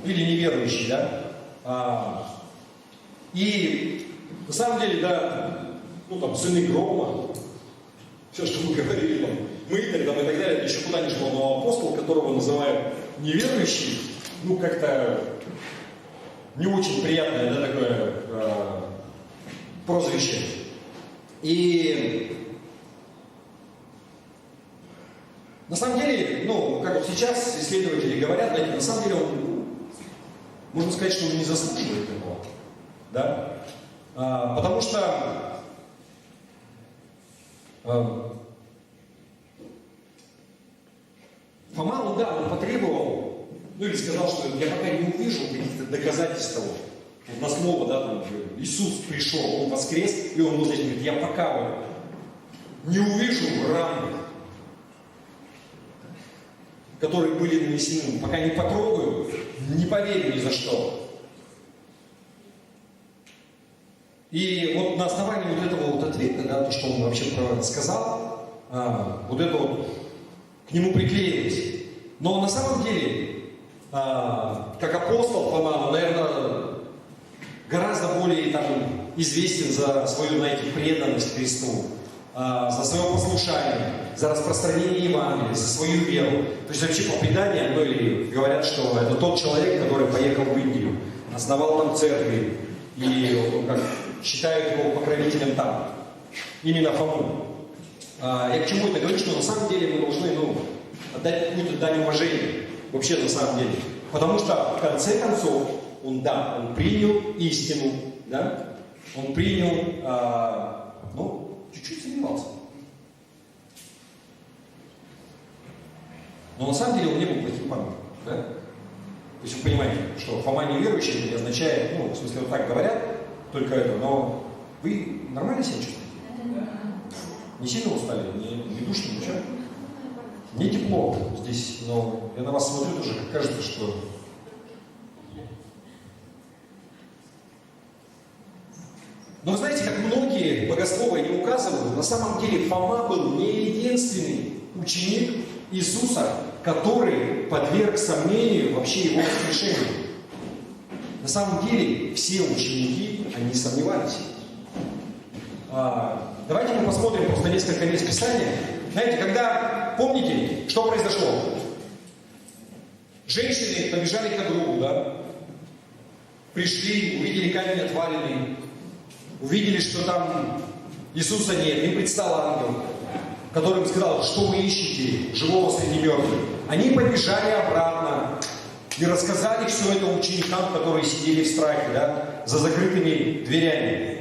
или неверующий, И на самом деле, сыны грома, все, что мы говорили, мытарь, и так далее, это еще куда ни шло, но апостол, которого называют неверующий, как-то не очень приятное, такое прозвище. И на самом деле, как вот сейчас исследователи говорят, на самом деле можно сказать, что он не заслуживает этого, потому что Фома, он потребовал, или сказал, что я пока не увижу каких-то доказательств того, Вот на слово, да, там, Иисус пришел, Он воскрес, и Он вот здесь говорит, я пока вот не увижу раны, которые были нанесены, пока не потрогаю, не поверю ни за что. И вот на основании вот этого вот ответа, да, то, что он вообще сказал, вот это вот к нему приклеилось. Но на самом деле, как апостол Фома, он, наверное, гораздо более там, известен за свою, знаете, преданность Христу, за свое послушание, за распространение Евангелия, за свою веру. То есть вообще по преданиям многие говорят, что это тот человек, который поехал в Индию, основал там церкви, и он как считают его покровителем там. Именно Фому. Я к чему это говорю, что на самом деле мы должны отдать какую-то дань уважения. Вообще на самом деле. Потому что в конце концов он принял истину, да? Он принял, чуть-чуть сомневался. Но на самом деле он не был плохим парнем, да? То есть вы понимаете, что Фома неверующий, это не означает, в смысле вот так говорят, только это, но вы нормально себя чувствуете? Не сильно устали, не душно, ничего? Мне тепло здесь, но я на вас смотрю тоже, как кажется, что... Но вы знаете, как многие богословы не указывают, на самом деле Фома был не единственный ученик Иисуса, который подверг сомнению вообще его воскрешению. На самом деле все ученики, они сомневались. Давайте мы посмотрим просто несколько мест Писания. Знаете, когда, помните, что произошло? Женщины побежали к другу, да? Пришли, увидели камень отваленный, увидели, что там Иисуса нет, им предстал ангел, который им сказал, что вы ищете, живого среди мертвых. Они побежали обратно и рассказали все это ученикам, которые сидели в страхе, да, за закрытыми дверями.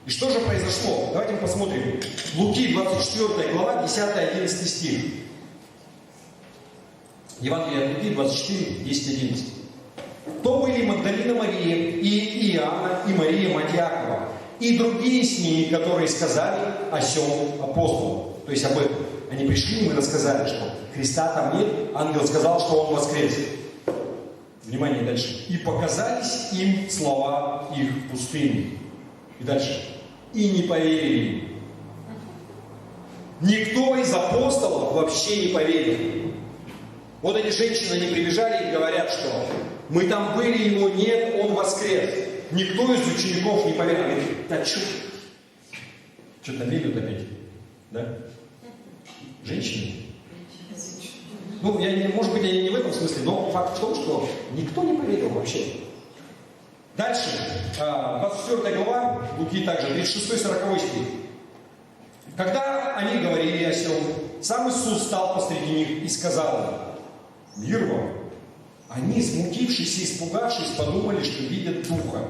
И что же произошло? Давайте мы посмотрим. Луки, 24 глава, 10-11 стих. Евангелие от Луки, 24, 10-11. То были Магдалина Мария, и Иоанна, и Мария мать Иакова, и другие с ними, которые сказали о сем апостолу. То есть об этом. Они пришли, и мы рассказали, что Христа там нет, ангел сказал, что он воскрес. Внимание дальше. И показались им слова их в пустыне. И дальше. И не поверили. Никто из апостолов вообще не поверил. Вот эти женщины, они прибежали и говорят, что мы там были, его нет, он воскрес. Никто из учеников не поверил. Они говорят, да что-то верят опять. Да? Женщины. Может быть, они не в этом смысле, но факт в том, что никто не поверил вообще. Дальше, 24 глава, Луки также, 36-40 стих. Когда они говорили о сем, сам Иисус стал посреди них и сказал им: мир вам. Они, смутившись и испугавшись, подумали, что видят Духа.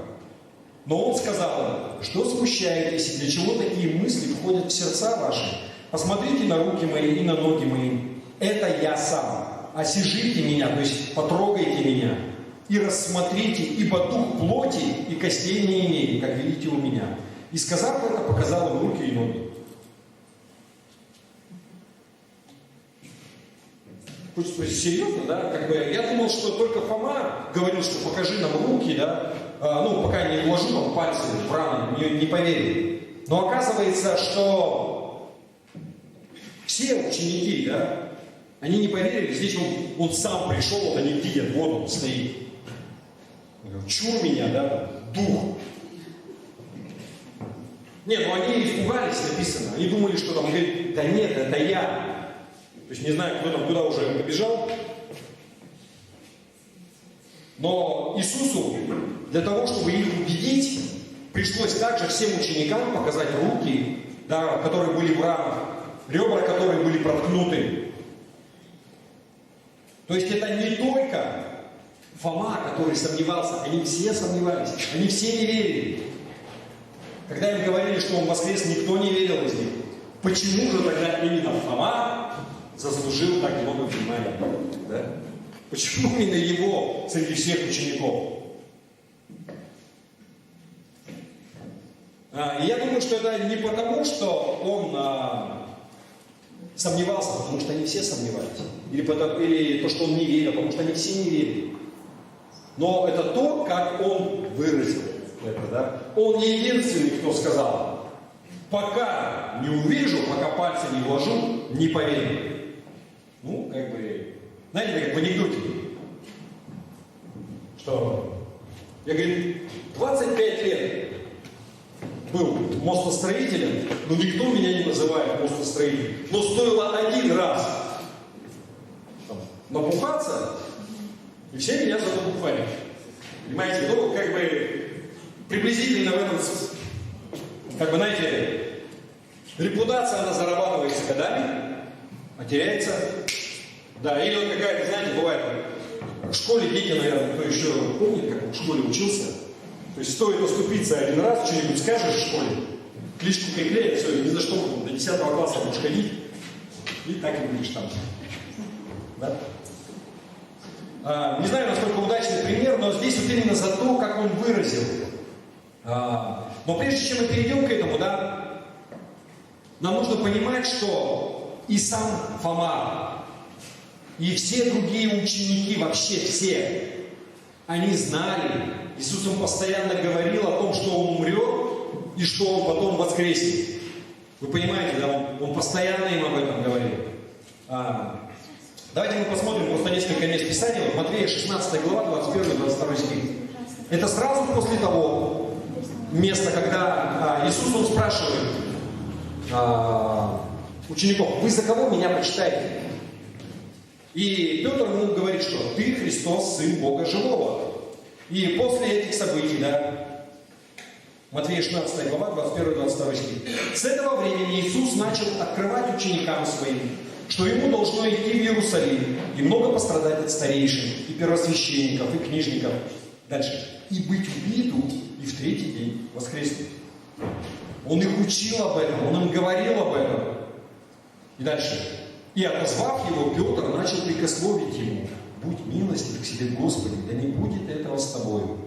Но Он сказал им: что смущаетесь, и для чего такие мысли входят в сердца ваши? Посмотрите на руки мои и на ноги мои. Это я сам. Осижите меня, то есть потрогайте меня. И рассмотрите, ибо дух плоти и костей не имеет, как видите у меня. И сказав это, показал им руки и ноги. Хочется спросить, серьезно, да? Я думал, что только Фома говорил, что покажи нам руки, да? Пока не вложу там пальцы в рану, не поверили. Но оказывается, что все ученики, да, они не поверили. Здесь он сам пришел, вот они видят, вот он стоит. Чур меня, да, дух. Нет, они испугались, написано. Они думали, что там, он говорит, да нет, это я. То есть не знаю, кто там куда уже побежал. Но Иисусу для того, чтобы их убедить, пришлось также всем ученикам показать руки, да, которые были в ранах, ребра, которые были проткнуты. То есть это не только Фома, который сомневался, они все сомневались, они все не верили. Когда им говорили, что он воскрес, никто не верил из них. Почему же тогда именно Фома заслужил так много внимания? Да? Почему именно его среди всех учеников? думают, что это не потому, что он сомневался, потому что они все сомневались. Или то, что он не верил, потому что они все не верили. Но это то, как он выразил это, да? Он не единственный, кто сказал: пока не увижу, пока пальцы не вложу, не поверю. Ну, как бы, знаете, как в анекдоте, что я, говорит, 25 лет был мостостроителем, но никто меня не называет мостостроителем. Но стоило один раз там набухаться, и все меня зовут буквально. Понимаете, ну, как бы, приблизительно в этом, как бы, знаете, репутация, она зарабатывается годами, а теряется, да, или вот какая-то, знаете, бывает, в школе дети, наверное, кто еще помнит, как он в школе учился, то есть стоит оступиться один раз, что-нибудь скажешь в школе, кличку приклеят, все, ни за что, до 10 класса будешь ходить, и так и будешь там. Да? Не знаю, насколько удачный пример, но здесь вот именно за то, как он выразил. Но прежде чем мы перейдем к этому, да, нам нужно понимать, что и сам Фома, и все другие ученики, вообще все, они знали, Иисус им постоянно говорил о том, что Он умрет, и что Он потом воскреснет. Вы понимаете, да, Он постоянно им об этом говорил. Давайте мы посмотрим просто несколько мест Писания. Вот Матфея 16 глава, 21-22 стих. Это сразу после того места, когда Иисус, Он спрашивает учеников: вы за кого меня почитаете? И Петр ему говорит, что ты Христос, Сын Бога Живого. И после этих событий, да, Матфея 16 глава, 21-22 стих. С этого времени Иисус начал открывать ученикам своим, что ему должно идти в Иерусалим и много пострадать от старейшин, и первосвященников, и книжников. Дальше. И быть убиту, и в третий день воскреснуть. Он их учил об этом, он им говорил об этом. И дальше. И отозвав его, Петр начал прикословить ему: будь милостив к себе, Господи, да не будет этого с тобою.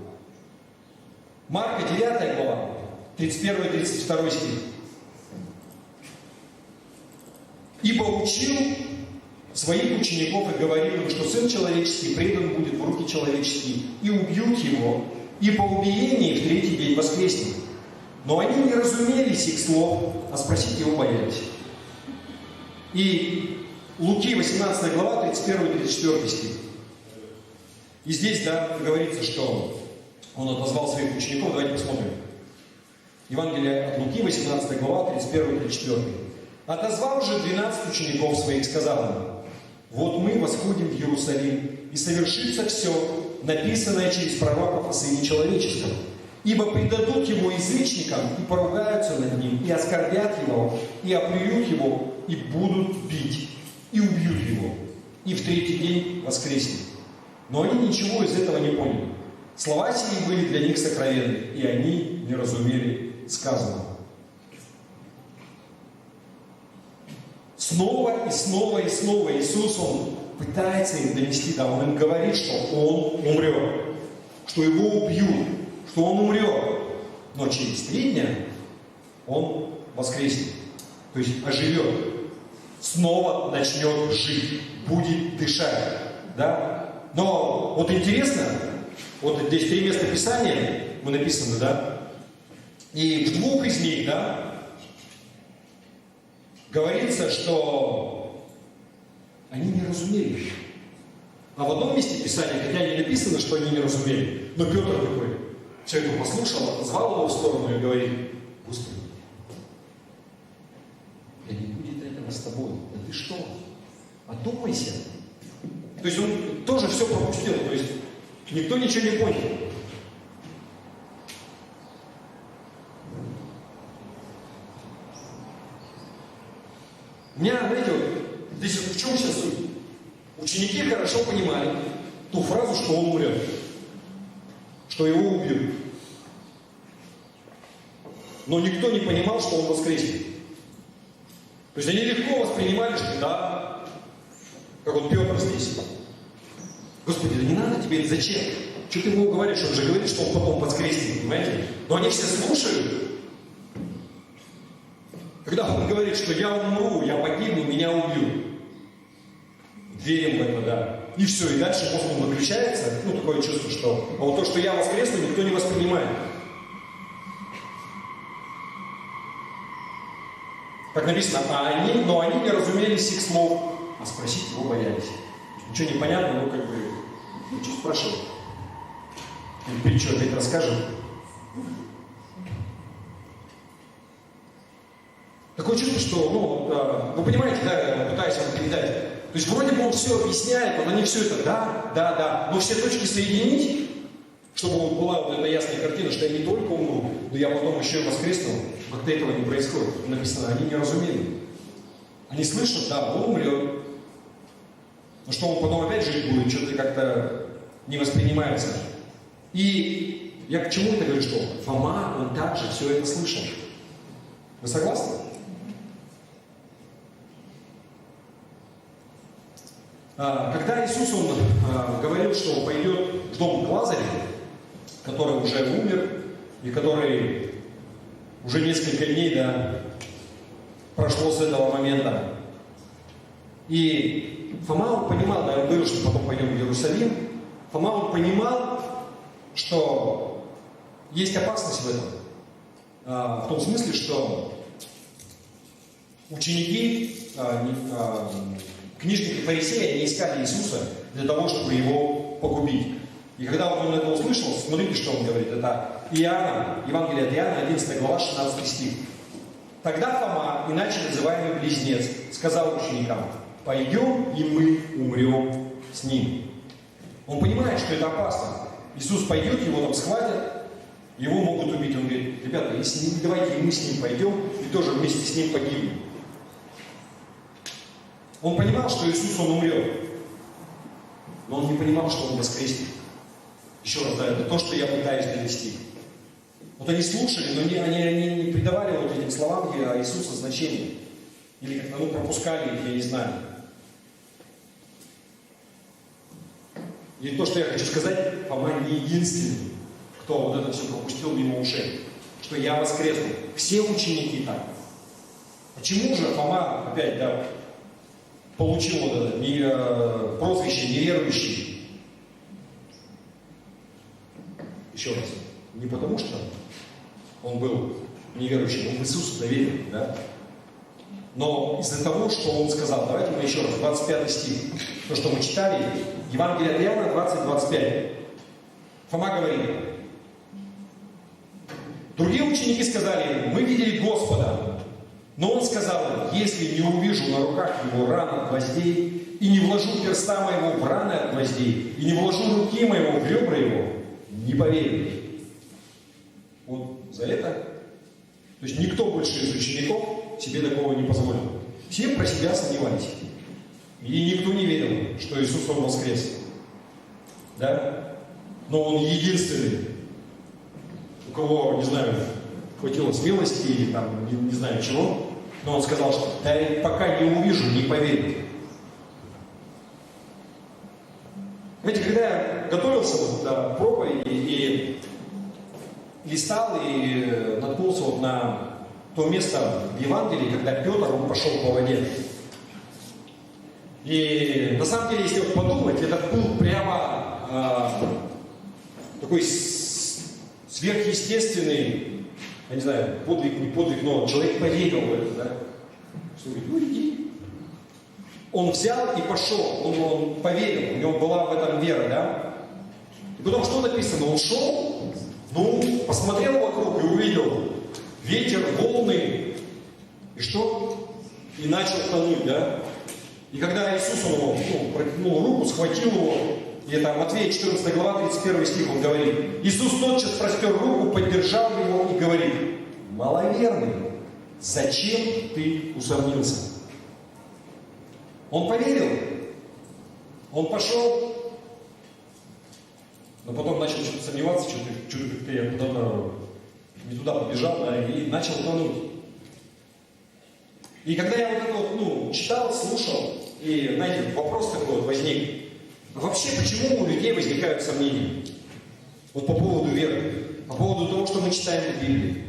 Марка 9 глава, 31-32 стих. Ибо учил своих учеников и говорил им, что Сын Человеческий предан будет в руки человеческие, и убьют его, и по убиении в третий день воскреснет. Но они не разумели сих слов, а спросить его боялись. И Луки 18 глава, 31-34 стих. И здесь, да, говорится, что он отозвал своих учеников. Давайте посмотрим. Евангелие от Луки, 18 глава, 31-34. Отозвал же 12 учеников своих, сказал им: вот мы восходим в Иерусалим, и совершится все, написанное через пророков о Сыне Человеческом. Ибо предадут его язычникам, и поругаются над ним, и оскорбят его, и оплюют его, и будут бить, и убьют его, и в третий день воскреснет. Но они ничего из этого не поняли. Слова сии были для них сокровенны, и они не разумели сказанного. Снова и снова и снова Иисус, Он пытается им донести, да, Он им говорит, что Он умрет, что Его убьют, что Он умрет, но через 3 дня Он воскреснет, то есть оживет, снова начнет жить, будет дышать, да? Но вот интересно, вот здесь 3 места Писания мы написаны, да? И в 2 из них, да, говорится, что они не разумели. А в одном месте Писания, хотя не написано, что они не разумели, но Петр такой все это послушал, отозвал его в сторону и говорит: Господи, да не будет этого с тобой. Да ты что? Одумайся. То есть он тоже все пропустил, то есть никто ничего не понял. У меня, знаете, вот здесь в чем сейчас суть? Ученики хорошо понимали ту фразу, что он умрет, что его убьют. Но никто не понимал, что он воскреснет. То есть они легко воспринимали, что да, как вот Петр здесь. Господи, да не надо тебе, зачем? Что ты ему говоришь? Он же говорит, что он потом воскреснет, понимаете? Но они все слушают. Когда он говорит, что я умру, я погибну, меня убьют. Верим в это, да. И все, и дальше мозг он выключается, ну, такое чувство, что а вот то, что я воскресну, никто не воспринимает. Как написано, но они не разумели сих слов, а спросить его боялись. Ничего не понятно, ну, как бы, ну, что спрашивать? Или притчу опять расскажем? Такое чувство, что, ну, вы понимаете, да, я пытаюсь вам передать. То есть вроде бы он все объясняет, но они все это да, но все точки соединить, чтобы вот была вот эта ясная картина, что я не только умру, но я потом еще и воскресну, как-то этого не происходит. Написано, они не разумели. Они слышат, да, он умрет. Но что он потом опять жить будет, что-то как-то не воспринимается. И я к чему это говорю, что Фома, он также все это слышал. Вы согласны? Когда Иисус, он говорил, что он пойдет в дом к Лазарю, который уже умер, и который уже несколько дней, да, прошло с этого момента. И Фома, он понимал, да, он говорил, что потом пойдем в Иерусалим. Фома, он понимал, что есть опасность в этом. В том смысле, что ученики, книжники и фарисеи, они искали Иисуса для того, чтобы его погубить. И когда он это услышал, смотрите, что он говорит. Это Иоанна, Евангелие от Иоанна, 11 глава, 16 стих. Тогда Фома, иначе называемый Близнец, сказал ученикам: пойдем, и мы умрем с ним. Он понимает, что это опасно. Иисус пойдет, его там схватят, его могут убить. Он говорит: ребята, если не давайте, и мы с ним пойдем, и тоже вместе с ним погибнем. Он понимал, что Иисус, он умрет. Но он не понимал, что он воскреснет. Еще раз, да, это то, что я пытаюсь донести. Вот они слушали, но они не придавали вот этим словам Иисуса значения. Или как-то, пропускали их, я не знаю. И то, что я хочу сказать, Фома не единственный, кто вот это все пропустил мимо ушей. Что я воскресну. Все ученики так. Почему же Фома опять, да, получил вот это прозвище неверующий? Еще раз. Не потому, что он был неверующим, он в Иисуса доверил, да? Но из-за того, что он сказал, давайте мы еще раз, 25 стих, то, что мы читали, Евангелие от Иоанна 20-25. Фома говорит: другие ученики сказали ему: мы видели Господа. Но он сказал: если не увижу на руках его ран от гвоздей, и не вложу перста моего в раны от гвоздей, и не вложу руки моего в ребра его, не поверю. Вот за это. То есть никто больше из учеников себе такого не позволил. Все про себя сомневались. И никто не верил, что Иисус, он воскрес. Да? Но он единственный, у кого, не знаю, хватило смелости или там, не знаю чего, но он сказал, что да, пока не увижу, не поверю. Знаете, когда я готовился к проповеди и листал и наткнулся вот на то место в Евангелии, когда Петр, он пошел по воде. И на самом деле, если вот подумать, это был прямо такой сверхъестественный, я не знаю, подвиг, не подвиг, но человек поверил в это, да? Что говорит: ну иди. Он взял и пошел, он поверил, у него была в этом вера, да? И потом что написано? Он шел, посмотрел вокруг и увидел ветер, волны, и что? И начал тонуть, да? И когда Иисус его протянул руку, схватил его, и это Матфея 14 глава, 31 стих, он говорит: Иисус тотчас простер руку, поддержал его и говорит: маловерный, зачем ты усомнился? Он поверил, он пошел, но потом начал что-то сомневаться, что-то как-то я куда-то не туда побежал, да, и начал тонуть. И когда я вот это вот, читал, слушал, и, знаете, вопрос такой вот возник. Вообще, почему у людей возникают сомнения? Вот по поводу веры, по поводу того, что мы читаем в Библии.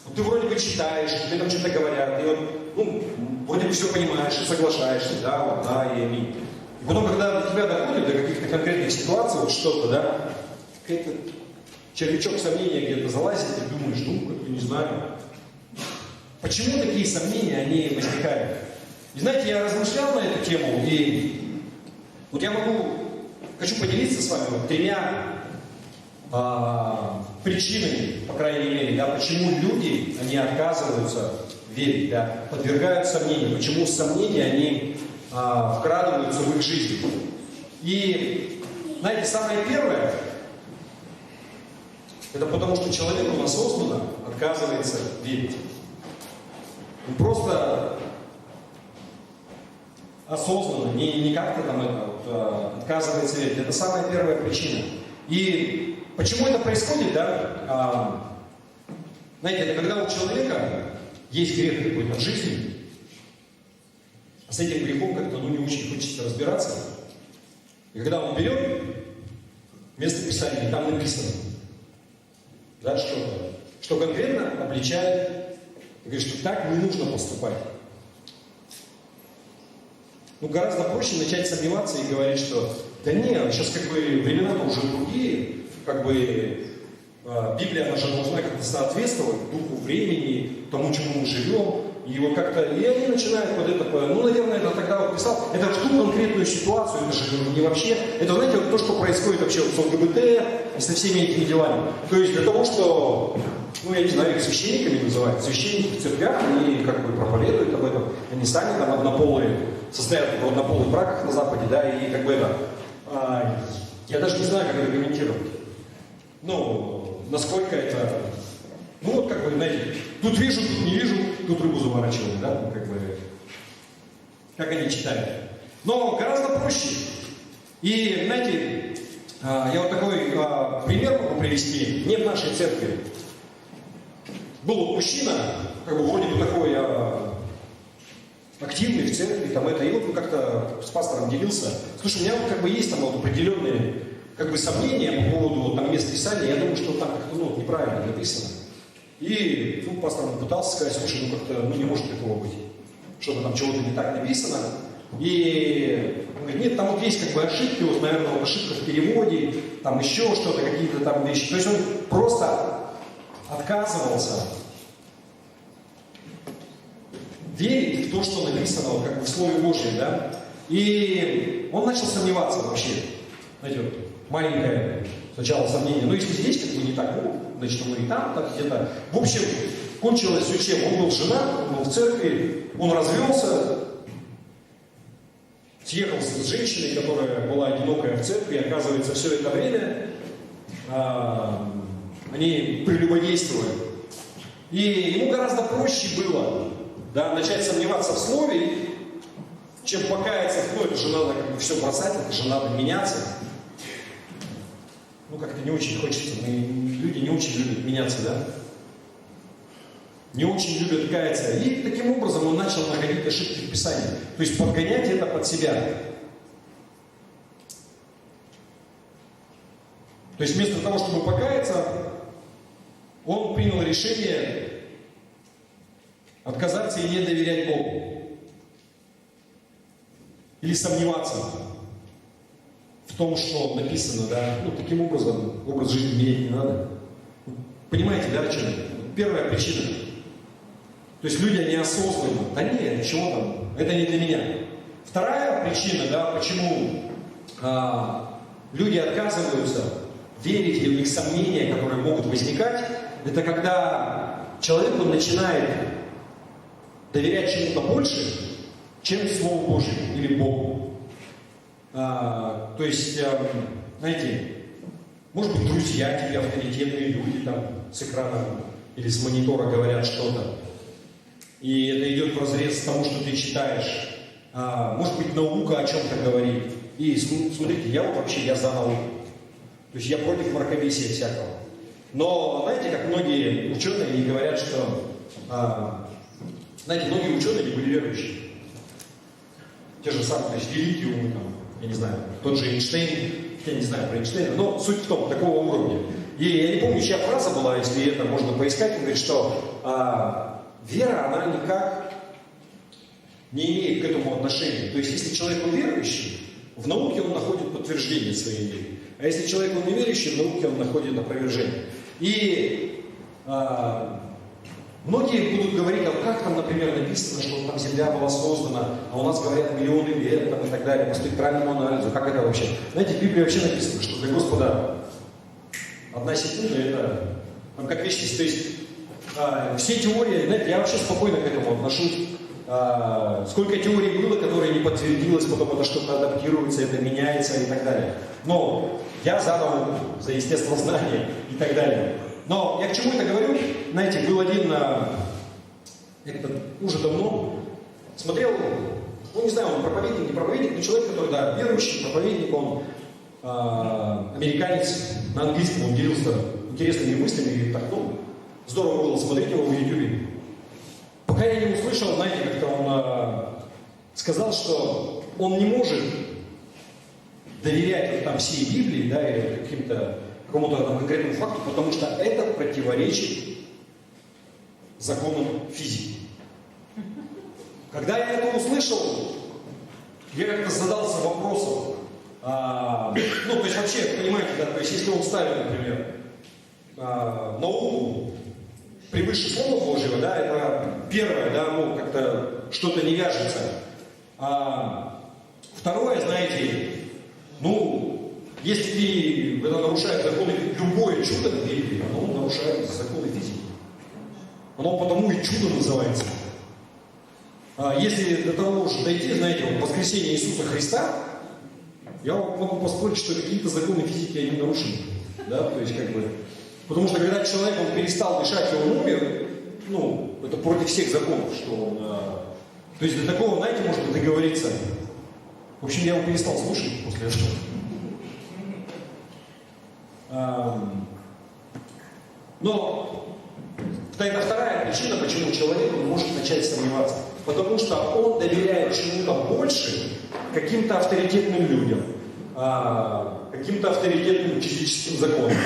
Вот ты вроде бы читаешь, тебе там что-то говорят, и вот, ну, вроде бы все понимаешь, и соглашаешься, да, вот, да, и аминь. И потом, когда до тебя доходит до каких-то конкретных ситуаций, вот что-то, да, какой-то червячок сомнения где-то залазит, и думаешь, ну, как-то не знаю. Почему такие сомнения, они возникают? И знаете, я размышлял на эту тему, и вот я хочу поделиться с вами вот тремя причинами, по крайней мере, да, почему люди, они отказываются верить, да, подвергают сомнению, почему сомнения, они вкрадываются в их жизнь. И, знаете, самое первое, это потому, что человек, он осознанно отказывается верить. Он просто осознанно, не как-то там это, вот, отказывается верить. Это самая первая причина. И почему это происходит, да? Знаете, это когда у человека есть грех какой-то в жизни, а с этим грехом как-то не очень хочется разбираться. И когда он берет место Писания, там написано, да, что конкретно обличает, и говорит, что так не нужно поступать. Ну, гораздо проще начать сомневаться и говорить, что да нет, сейчас как бы времена-то уже другие, как бы Библия, она же должна как-то соответствовать духу времени, тому, чему мы живем. И вот как-то, и они начинают вот это, ну, наверное, это тогда вот писал, это в ту конкретную ситуацию, это же не вообще, это, знаете, вот то, что происходит вообще вот с ЛГБТ и со всеми этими делами. То есть для того, что, ну, я не знаю, их священниками называют, священники в церквях, они как бы проповедуют об этом, они сами там однополые, состоят в однополых браках на Западе, да, и как бы это, я даже не знаю, как это комментировать. Ну, насколько это, ну вот как бы, знаете, тут вижу, тут не вижу, тут рыбу заворачиваю, да, ну, как бы, как они читают. Но гораздо проще. И, знаете, я вот такой пример могу привести, не в нашей церкви. Был вот мужчина, как бы вроде бы такой активный в церкви, там это, и вот он как-то с пастором делился. Слушай, у меня вот как бы есть там вот определенные как бы сомнения по поводу там мест Писания, я думаю, что там как-то ну, неправильно написано. И ну, пастор пытался сказать, слушай, ну как-то ну, не может такого быть. Что-то там чего-то не так написано. И он говорит, нет, там вот есть как бы ошибки, вот, наверное, вот ошибка в переводе, там еще что-то, какие-то там вещи. То есть он просто отказывался верить в то, что написано вот, как бы в Слове Божьем, да. И он начал сомневаться вообще. Знаете, вот, маленькое сначала сомнение. Ну, если здесь как бы не так, ну, значит, он и там, так где-то. В общем, кончилось все чем? Он был женат, он был в церкви, он развелся, съехался с женщиной, которая была одинокая в церкви, и, оказывается, все это время они прелюбодействовали. И ему гораздо проще было, да, начать сомневаться в слове, чем покаяться, ну, это же надо как бы все бросать, это же надо меняться. Ну, как-то не очень хочется, люди не очень любят меняться, да? Не очень любят каяться. И таким образом он начал находить ошибки в Писании. То есть подгонять это под себя. То есть вместо того, чтобы покаяться, он принял решение отказаться и не доверять Богу. Или сомневаться в том, что написано, да. Ну, таким образом, образ жизни менять не надо. Понимаете, да, о чем? Первая причина. То есть люди неосознанно. Да нет, чего там, это не для меня. Вторая причина, да, почему люди отказываются верить, или у них сомнения, которые могут возникать, это когда человек он начинает доверять чему-то больше, чем Слову Божьему или Богу. То есть, знаете, может быть, друзья тебе, авторитетные люди там с экрана или с монитора говорят что-то. И это идет вразрез тому, что ты читаешь. Может быть, наука о чем-то говорит. И смотрите, я вот вообще, я за науку. То есть я против мракобесия всякого. Но, знаете, как многие ученые говорят, что, знаете, многие ученые были верующие. Те же самые, то есть великие умы, там, я не знаю, тот же Эйнштейн, я не знаю про Эйнштейна, но суть в том, такого уровня. И я не помню, чья фраза была, если это можно поискать, он говорит, что вера, она никак не имеет к этому отношения. То есть, если человек он верующий, в науке он находит подтверждение своей веры. А если человек он неверующий, в науке он находит опровержение. И многие будут говорить, а как там, например, написано, что там Земля была создана, а у нас говорят миллионы лет там, и так далее, по спектральному анализу, как это вообще? Знаете, в Библии вообще написано, что для Господа 1 секунда это там, как вечность. То есть все теории, знаете, я вообще спокойно к этому отношусь. Сколько теорий было, которые не подтвердилось, потом это что-то адаптируется, это меняется и так далее. Но я за науку, за естествознание и так далее. Но я к чему это говорю? Знаете, был один, уже давно, смотрел, ну не знаю, он проповедник, не проповедник, но человек, который, да, верующий, проповедник, он американец, на английском, он делился интересными мыслями, и так, ну, здорово было смотреть его в YouTube. Пока я не услышал, знаете, как-то он сказал, что он не может доверять вот, там всей Библии, да, или какому-то там конкретному факту, потому что это противоречит законам физики. Когда я это услышал, я как-то задался вопросом, ну, то есть вообще, понимаете, да, то есть если он ставит, например, науку превыше Слова Божьего, да, это первое, да, ну, как-то что-то не вяжется. Второе, знаете, ну, если это нарушает законы, любое чудо в Библии, оно нарушает законы физики. Оно потому и чудо называется. Если до того же дойти, знаете, вот воскресение Иисуса Христа, я могу поспорить, что какие-то законы физики они нарушены. Да, то есть как бы. Потому что когда человек он перестал дышать, и он умер, ну, это против всех законов, что он. То есть до такого, знаете, можно договориться. В общем, я его перестал слушать после этого. Но это вторая причина, почему человек может начать сомневаться. Потому что он доверяет чему-то больше каким-то авторитетным людям, каким-то авторитетным физическим законам,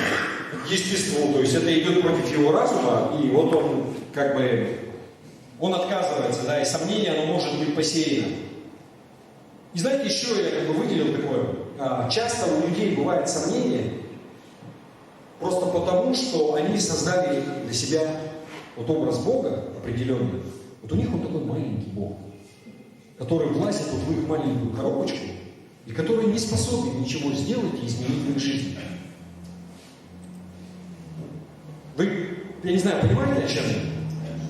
естеству. То есть это идет против его разума, и вот он как бы он отказывается, да, и сомнение, оно может быть посеяно. И знаете, еще я как бы выделил такое. Часто у людей бывает сомнение просто потому, что они создали для себя вот образ Бога определенный. Вот у них он такой маленький Бог, который влазит вот в их маленькую коробочку и который не способен ничего сделать и изменить в их жизни. Вы, я не знаю, понимаете, о чем я?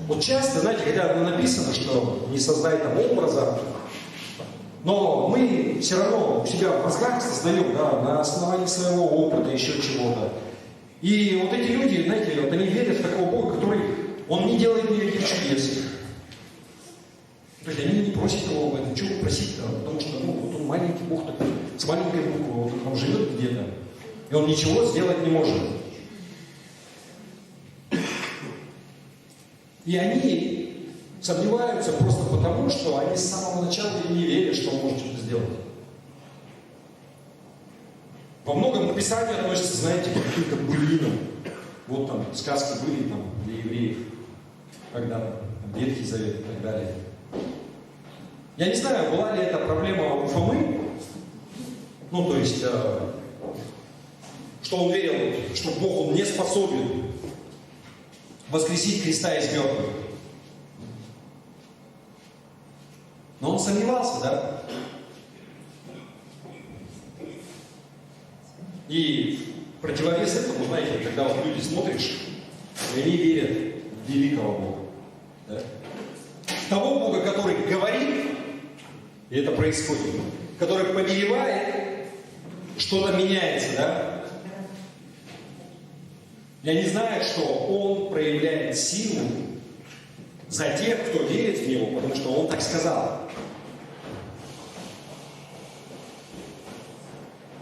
Вот часто, знаете, когда написано, что не создай там образа, но мы все равно у себя в мозгах создаем, да, на основании своего опыта, еще чего-то. И вот эти люди, знаете, вот они верят в такого Бога, который, он не делает никаких чудес. То есть они не просят его об этом. Чего просить-то? Потому что, ну, вот он маленький Бог такой, с маленькой буквы, вот он там живет где-то, и он ничего сделать не может. И они сомневаются просто потому, что они с самого начала не верят, что он может что-то сделать. Во многом к Писанию относится, знаете, к каким-то былинам. Вот там сказки были там для евреев, когда там, Ветхий Завет и так далее. Я не знаю, была ли это проблема у Фомы, ну то есть, что он верил, что Бог он не способен воскресить Христа из мертвых. Но он сомневался, да? И противовес этому, знаете, когда вот люди смотришь, и они верят в великого Бога. Да? Того Бога, который говорит, и это происходит, который повелевает, что-то меняется, да? Я не знаю, что он проявляет силу за тех, кто верит в него, потому что он так сказал.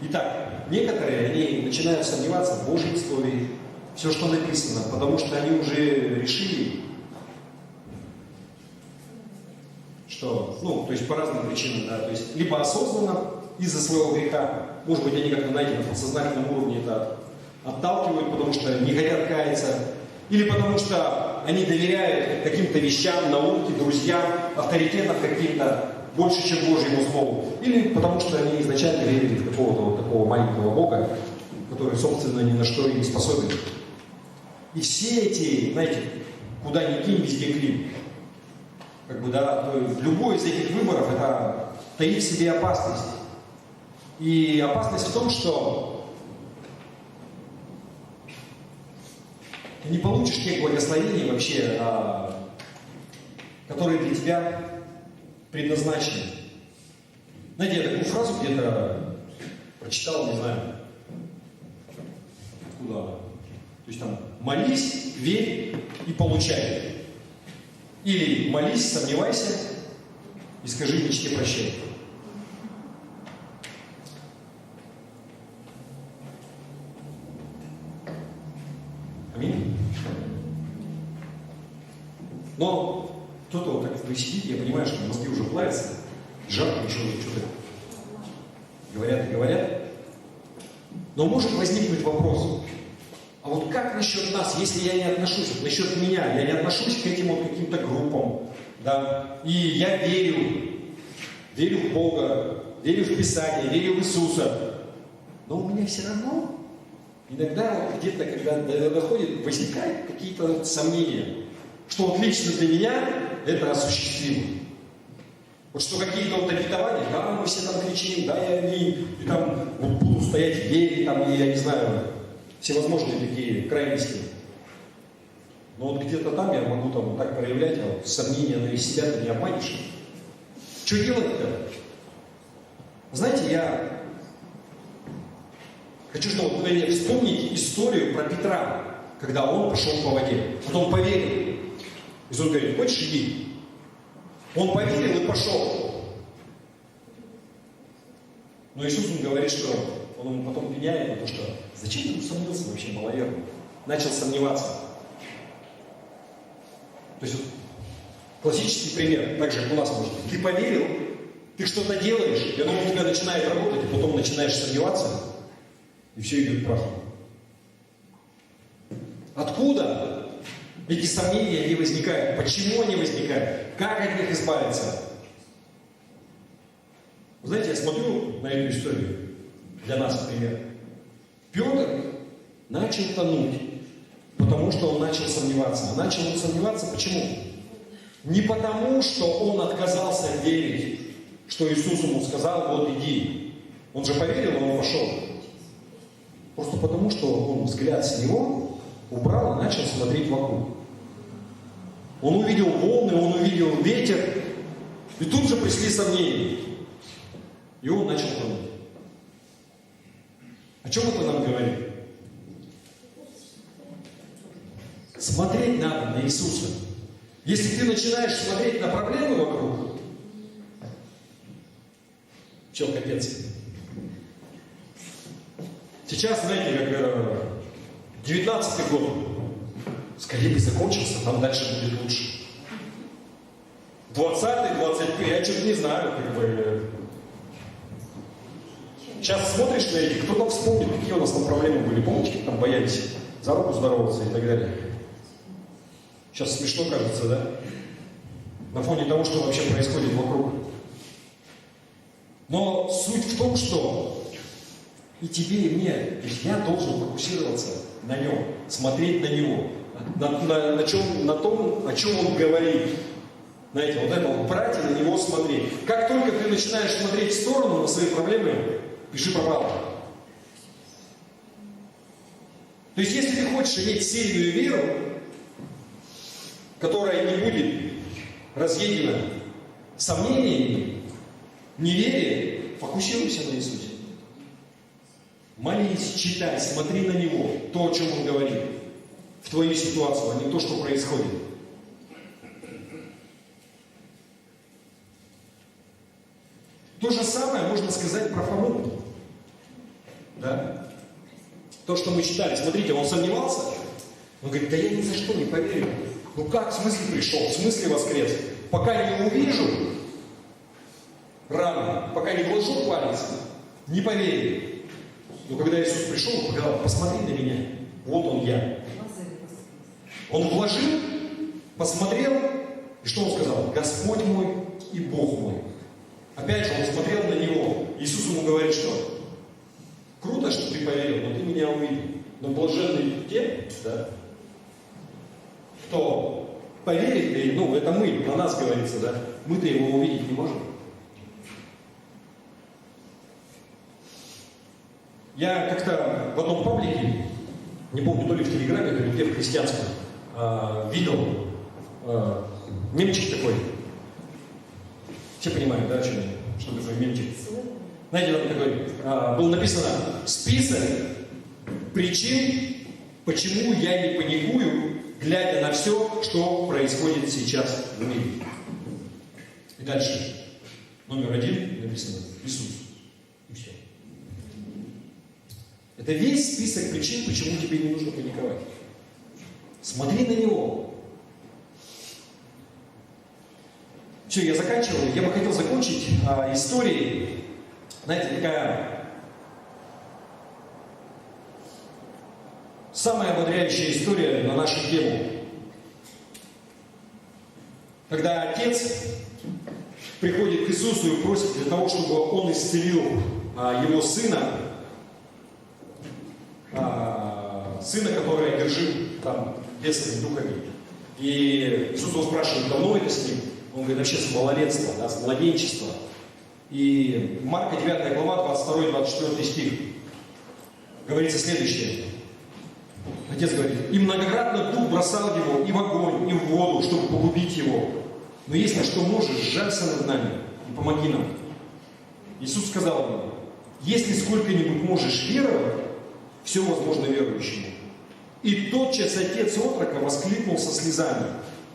Итак, некоторые, они начинают сомневаться в Божьей истории, все, что написано, потому что они уже решили, что, ну, то есть по разным причинам, да, то есть либо осознанно из-за своего греха, может быть, они как-то, знаете, на подсознательном уровне это отталкивают, потому что не хотят каяться, или потому что они доверяют каким-то вещам, науке, друзьям, авторитетам каким-то больше, чем Божьему Слову, или потому что они изначально верили в какого-то вот такого маленького Бога, который, собственно, ни на что и не способен. И все эти, знаете, куда ни кинь, везде клин. Как бы, да, то есть любой из этих выборов это таит в себе опасность. И опасность в том, что ты не получишь тех благословений вообще, которые для тебя предназначены. Знаете, я такую фразу где-то прочитал, не знаю, откуда. То есть там молись, верь и получай. Или молись, сомневайся и скажи мечте прощай. Аминь. Но кто-то вот так сидит, я понимаю, что мозги уже плавятся, жарко, что-то говорят и говорят. Но может возникнуть вопрос, а вот как насчет нас, если я не отношусь, вот насчет меня, я не отношусь к этим вот каким-то группам, да, и я верю в Бога, верю в Писание, верю в Иисуса, но у меня все равно иногда где-то, когда доходит, возникают какие-то сомнения, что вот лично для меня это осуществимо. Вот что какие-то вот обетования, да, мы все там кричим, да, я аминь, и там вот буду стоять в вере, там, и я не знаю, всевозможные такие крайности. Но вот где-то там я могу там вот так проявлять, а вот сомнения, но и себя ты не обманешь. Что делать-то? Знаете, я хочу, чтобы вы вспомнить историю про Петра, когда он пошел по воде. Вот он поверил. Иисус говорит, хочешь, иди. Он поверил и пошел. Но Иисус ему говорит, что он ему потом пеняет, потому что зачем ты усомнился вообще, маловерный? Начал сомневаться. То есть вот, классический пример, так же как у нас может быть. Ты поверил, ты что-то делаешь, и оно у тебя начинает работать, и потом начинаешь сомневаться, и все идет прахом. Откуда эти сомнения не возникают? Почему они возникают? Как от них избавиться? Вы знаете, я смотрю на эту историю, для нас, например. Петр начал тонуть, потому что он начал сомневаться. А начал он сомневаться почему? Не потому, что он отказался верить, что Иисус ему сказал, вот иди. Он же поверил, он пошел. Просто потому, что он взгляд с него убрал и начал смотреть вокруг. Он увидел волны, он увидел ветер, и тут же пришли сомнения. И он начал тонуть. О чем это нам говорит? Смотреть надо на Иисуса. Если ты начинаешь смотреть на проблемы вокруг, чё, капец. Сейчас, знаете, как 19-й год. Скорее бы закончился, там дальше будет лучше. 20-й, 21-й, я что-то не знаю, как бы. Сейчас смотришь на этих, кто там вспомнит, какие у нас там проблемы были. Помните, как там боялись за руку здороваться и так далее. Сейчас смешно кажется, да? На фоне того, что вообще происходит вокруг. Но суть в том, что и тебе, и мне, то есть я должен фокусироваться на нем, смотреть на него, на том, о чем он говорит. Знаете, вот это вот брать и на него смотреть. Как только ты начинаешь смотреть в сторону на свои проблемы, пиши пропало. То есть, если ты хочешь иметь сильную веру, которая не будет разъедена сомнениями, неверием, фокусируйся на Иисусе. Молись, читай, смотри на Него, то, о чем Он говорит, в твою ситуацию, а не то, что происходит. То же самое можно сказать про Фому. Да? То, что мы читали. Смотрите, он сомневался. Он говорит, да я ни за что не поверю. Ну как, в смысле пришел, в смысле воскрес? Пока не увижу рано, пока не вложу палец, не поверю. Но когда Иисус пришел, он сказал: посмотри на меня, вот он я. Он вложил, посмотрел, и что он сказал? Господь мой и Бог мой. Опять же, он смотрел на него. Иисус ему говорит, что круто, что ты поверил, но ты меня увидел. Но блаженны те, да, кто поверит, и, ну, это мы, про нас говорится, да, мы-то его увидеть не можем. Я как-то в одном паблике, не помню, то ли в Телеграме, то ли где в христианском, видел мемчик такой. Все понимают, да, что такое мемчик? Знаете, там такой, было написано: список причин, почему я не паникую, глядя на все, что происходит сейчас в мире. И дальше номер 1 написано: Иисус. И все. Это весь список причин, почему тебе не нужно паниковать. Смотри на него. Все, я заканчиваю. Я бы хотел закончить историей. Знаете, такая самая ободряющая история на нашу тему. Когда отец приходит к Иисусу и просит для того, чтобы он исцелил его сына, который одержим там бесовыми духами. И Иисус его спрашивает: давно это с ним? Он говорит: вообще с малолетства, да, с младенчества. И Марка 9 глава, 22-24 стих, говорится следующее. Отец говорит: и многократно дух бросал его и в огонь, и в воду, чтобы погубить его. Но если что можешь, сжалься над нами и помоги нам. Иисус сказал ему: если сколько-нибудь можешь веровать, все возможно верующему. И тотчас отец отрока воскликнул со слезами: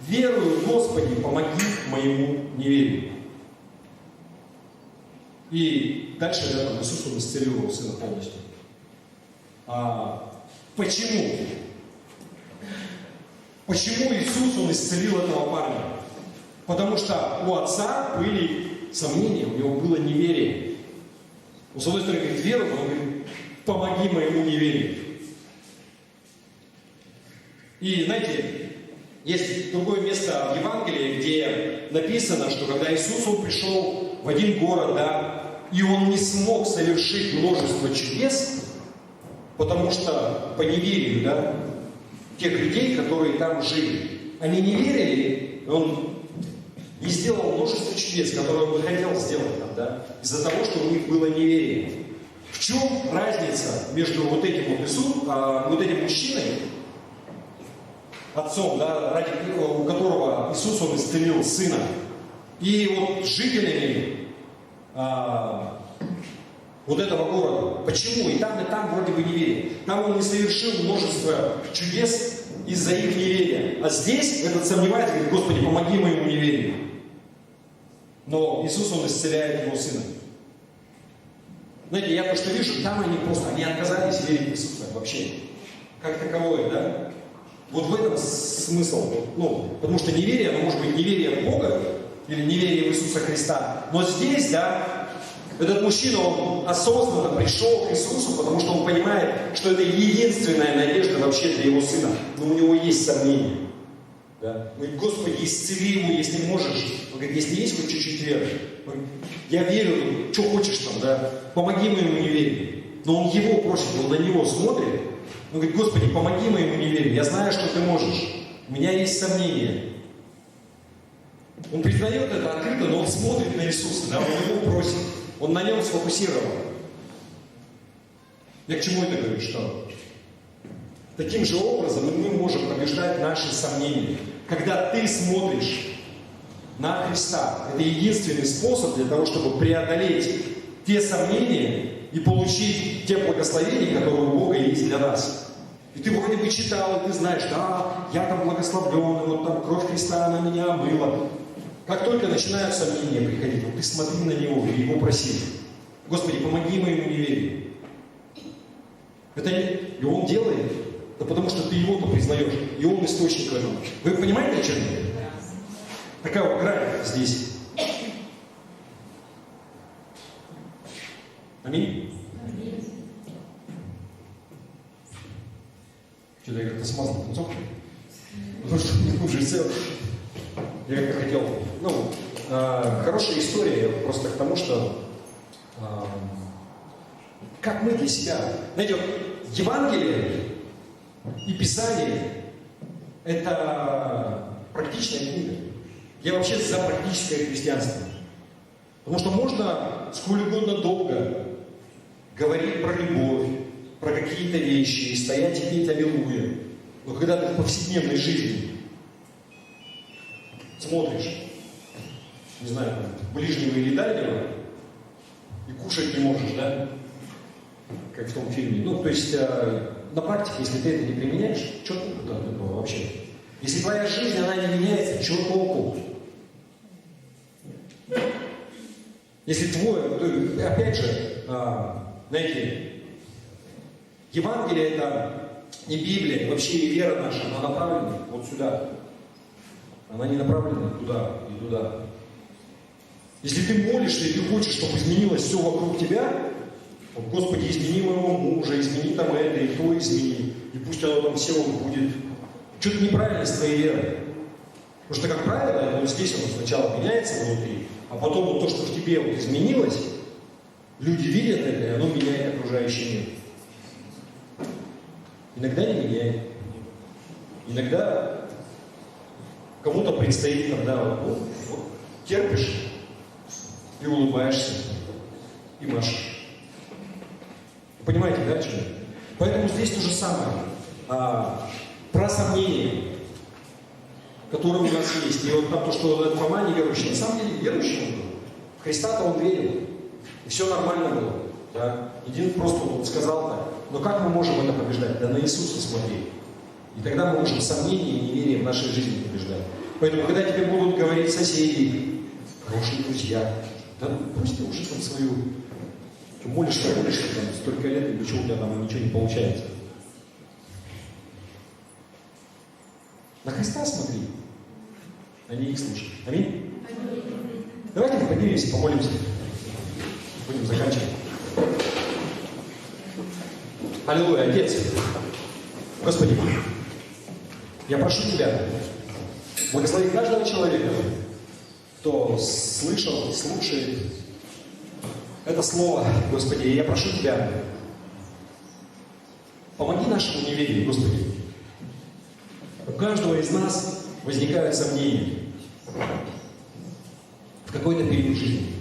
верую, Господи, помоги моему неверию. И дальше Иисус он исцелил его сына полностью. Почему? Почему Иисус он исцелил этого парня? Потому что у отца были сомнения, у него было неверие. Он с одной стороны говорит: веру, он говорит: помоги моему неверию. И знаете, есть другое место в Евангелии, где написано, что когда Иисус он пришел в один город, да, и он не смог совершить множество чудес, потому что по неверию, да, тех людей, которые там жили, они не верили, он не сделал множество чудес, которые он хотел сделать там, да, из-за того, что у них было неверие. В чем разница между вот этим вот Иисусом, вот этим мужчиной, отцом, да, ради у которого Иисус он исцелил сына, и вот жителями вот этого города? Почему? И там вроде бы неверие. Там он не совершил множество чудес из-за их неверия. А здесь этот сомневается, говорит: Господи, помоги моему неверию. Но Иисус он исцеляет его сына. Знаете, я то, что вижу, там они отказались верить в Иисуса вообще. Как таковое, да? Вот в этом смысл. Ну, потому что неверие, оно может быть неверие в Бога или неверие в Иисуса Христа. Но здесь, да, этот мужчина, он осознанно пришел к Иисусу, потому что он понимает, что это единственная надежда вообще для его сына. Но у него есть сомнения. Да? Он говорит: Господи, исцели его, если можешь. Он говорит: если есть хоть чуть-чуть веры. Я верю, что хочешь там, да, помоги моему неверию. Но он его просит, он на него смотрит. Он говорит: Господи, помоги моему неверию. Я знаю, что ты можешь. У меня есть сомнения. Он признает это открыто, но он смотрит на Иисуса, да, он его просит. Он на нем сфокусирован. Я к чему это говорю? Что таким же образом мы можем побеждать наши сомнения. Когда ты смотришь на Христа, это единственный способ для того, чтобы преодолеть те сомнения и получить те благословения, которые у Бога есть для нас. И ты вроде бы читал, и ты знаешь: да, я там благословлен, вот там кровь Христа на меня омыла. Как только начинают сомнения приходить, вот ты смотри на Него и Его проси: Господи, помоги моему неверию. Это не... И Он делает, да потому что ты Его-то признаешь, и Он источник этого. Вы понимаете, о чем я? Такая вот грань здесь. Аминь? Что-то я как-то смазал концовку. Потому что мне уже целый. Я как-то хотел. Ну, хорошая история просто к тому, что как мы для себя. Знаете, вот Евангелие и Писание – это практичная книга. Я вообще за практическое христианство. Потому что можно сколь угодно долго говорить про любовь, про какие-то вещи, и стоять и петь аллилуйя. Но когда ты в повседневной жизни смотришь, не знаю, ближнего или дальнего, и кушать не можешь, да? Как в том фильме. Ну, то есть, на практике, если ты это не применяешь, что толку от этого вообще? Если твоя жизнь, она не меняется, чего толку? Если твой, опять же, знаете, Евангелие это не Библия, вообще и вера наша, она направлена вот сюда. Она не направлена туда и туда. Если ты молишься и ты хочешь, чтобы изменилось все вокруг тебя, вот, Господи, измени моего мужа, измени там это, и то измени, и пусть оно там все будет. Что-то неправильно с твоей верой. Потому что, как правило, вот здесь оно сначала меняется внутри, а потом вот то, что в тебе вот изменилось, люди видят это, и оно меняет окружающий мир. Иногда не меняет. Иногда кому-то предстоит, когда вот, терпишь и улыбаешься, и машешь. Понимаете, да, что? Поэтому здесь то же самое. Про сомнения, которые у нас есть. И вот там то, что этот Фома неверующий, на самом деле верующий он был. В Христа-то он верил. И все нормально было. Да? Един просто вот сказал так. Но как мы можем это побеждать? Да на Иисуса смотри. И тогда мы можем сомнения и неверие в нашей жизни побеждать. Поэтому, когда тебе будут говорить соседи, хорошие друзья, да брось ты уже там свою... Молишься, там столько лет, и почему у тебя там ничего не получается? На Христа смотри, а не их слушай. Аминь? Давайте мы поднимемся, помолимся. Будем заканчивать. Аллилуйя, Отец. Господи, я прошу Тебя, благослови каждого человека, кто слышал, слушает это слово, Господи, я прошу Тебя, помоги нашему неверию, Господи. У каждого из нас возникают сомнения в какой-то период жизни.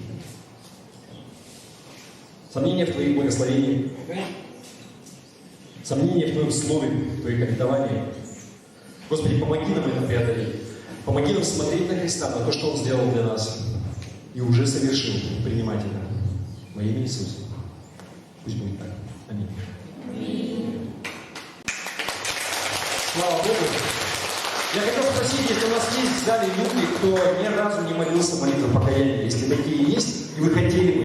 Сомнения в Твоих благословениях, сомнения в Твоем слове, в Твоих обетованиях. Господи, помоги нам это преодолеть. Помоги нам смотреть на Христа, на то, что Он сделал для нас и уже совершил, принимать это. Во имя Иисуса. Пусть будет так. Аминь. Слава Богу. Я хотел спросить, если у нас есть в зале люди, кто ни разу не молился молитвой покаяния, если такие есть, и вы хотели бы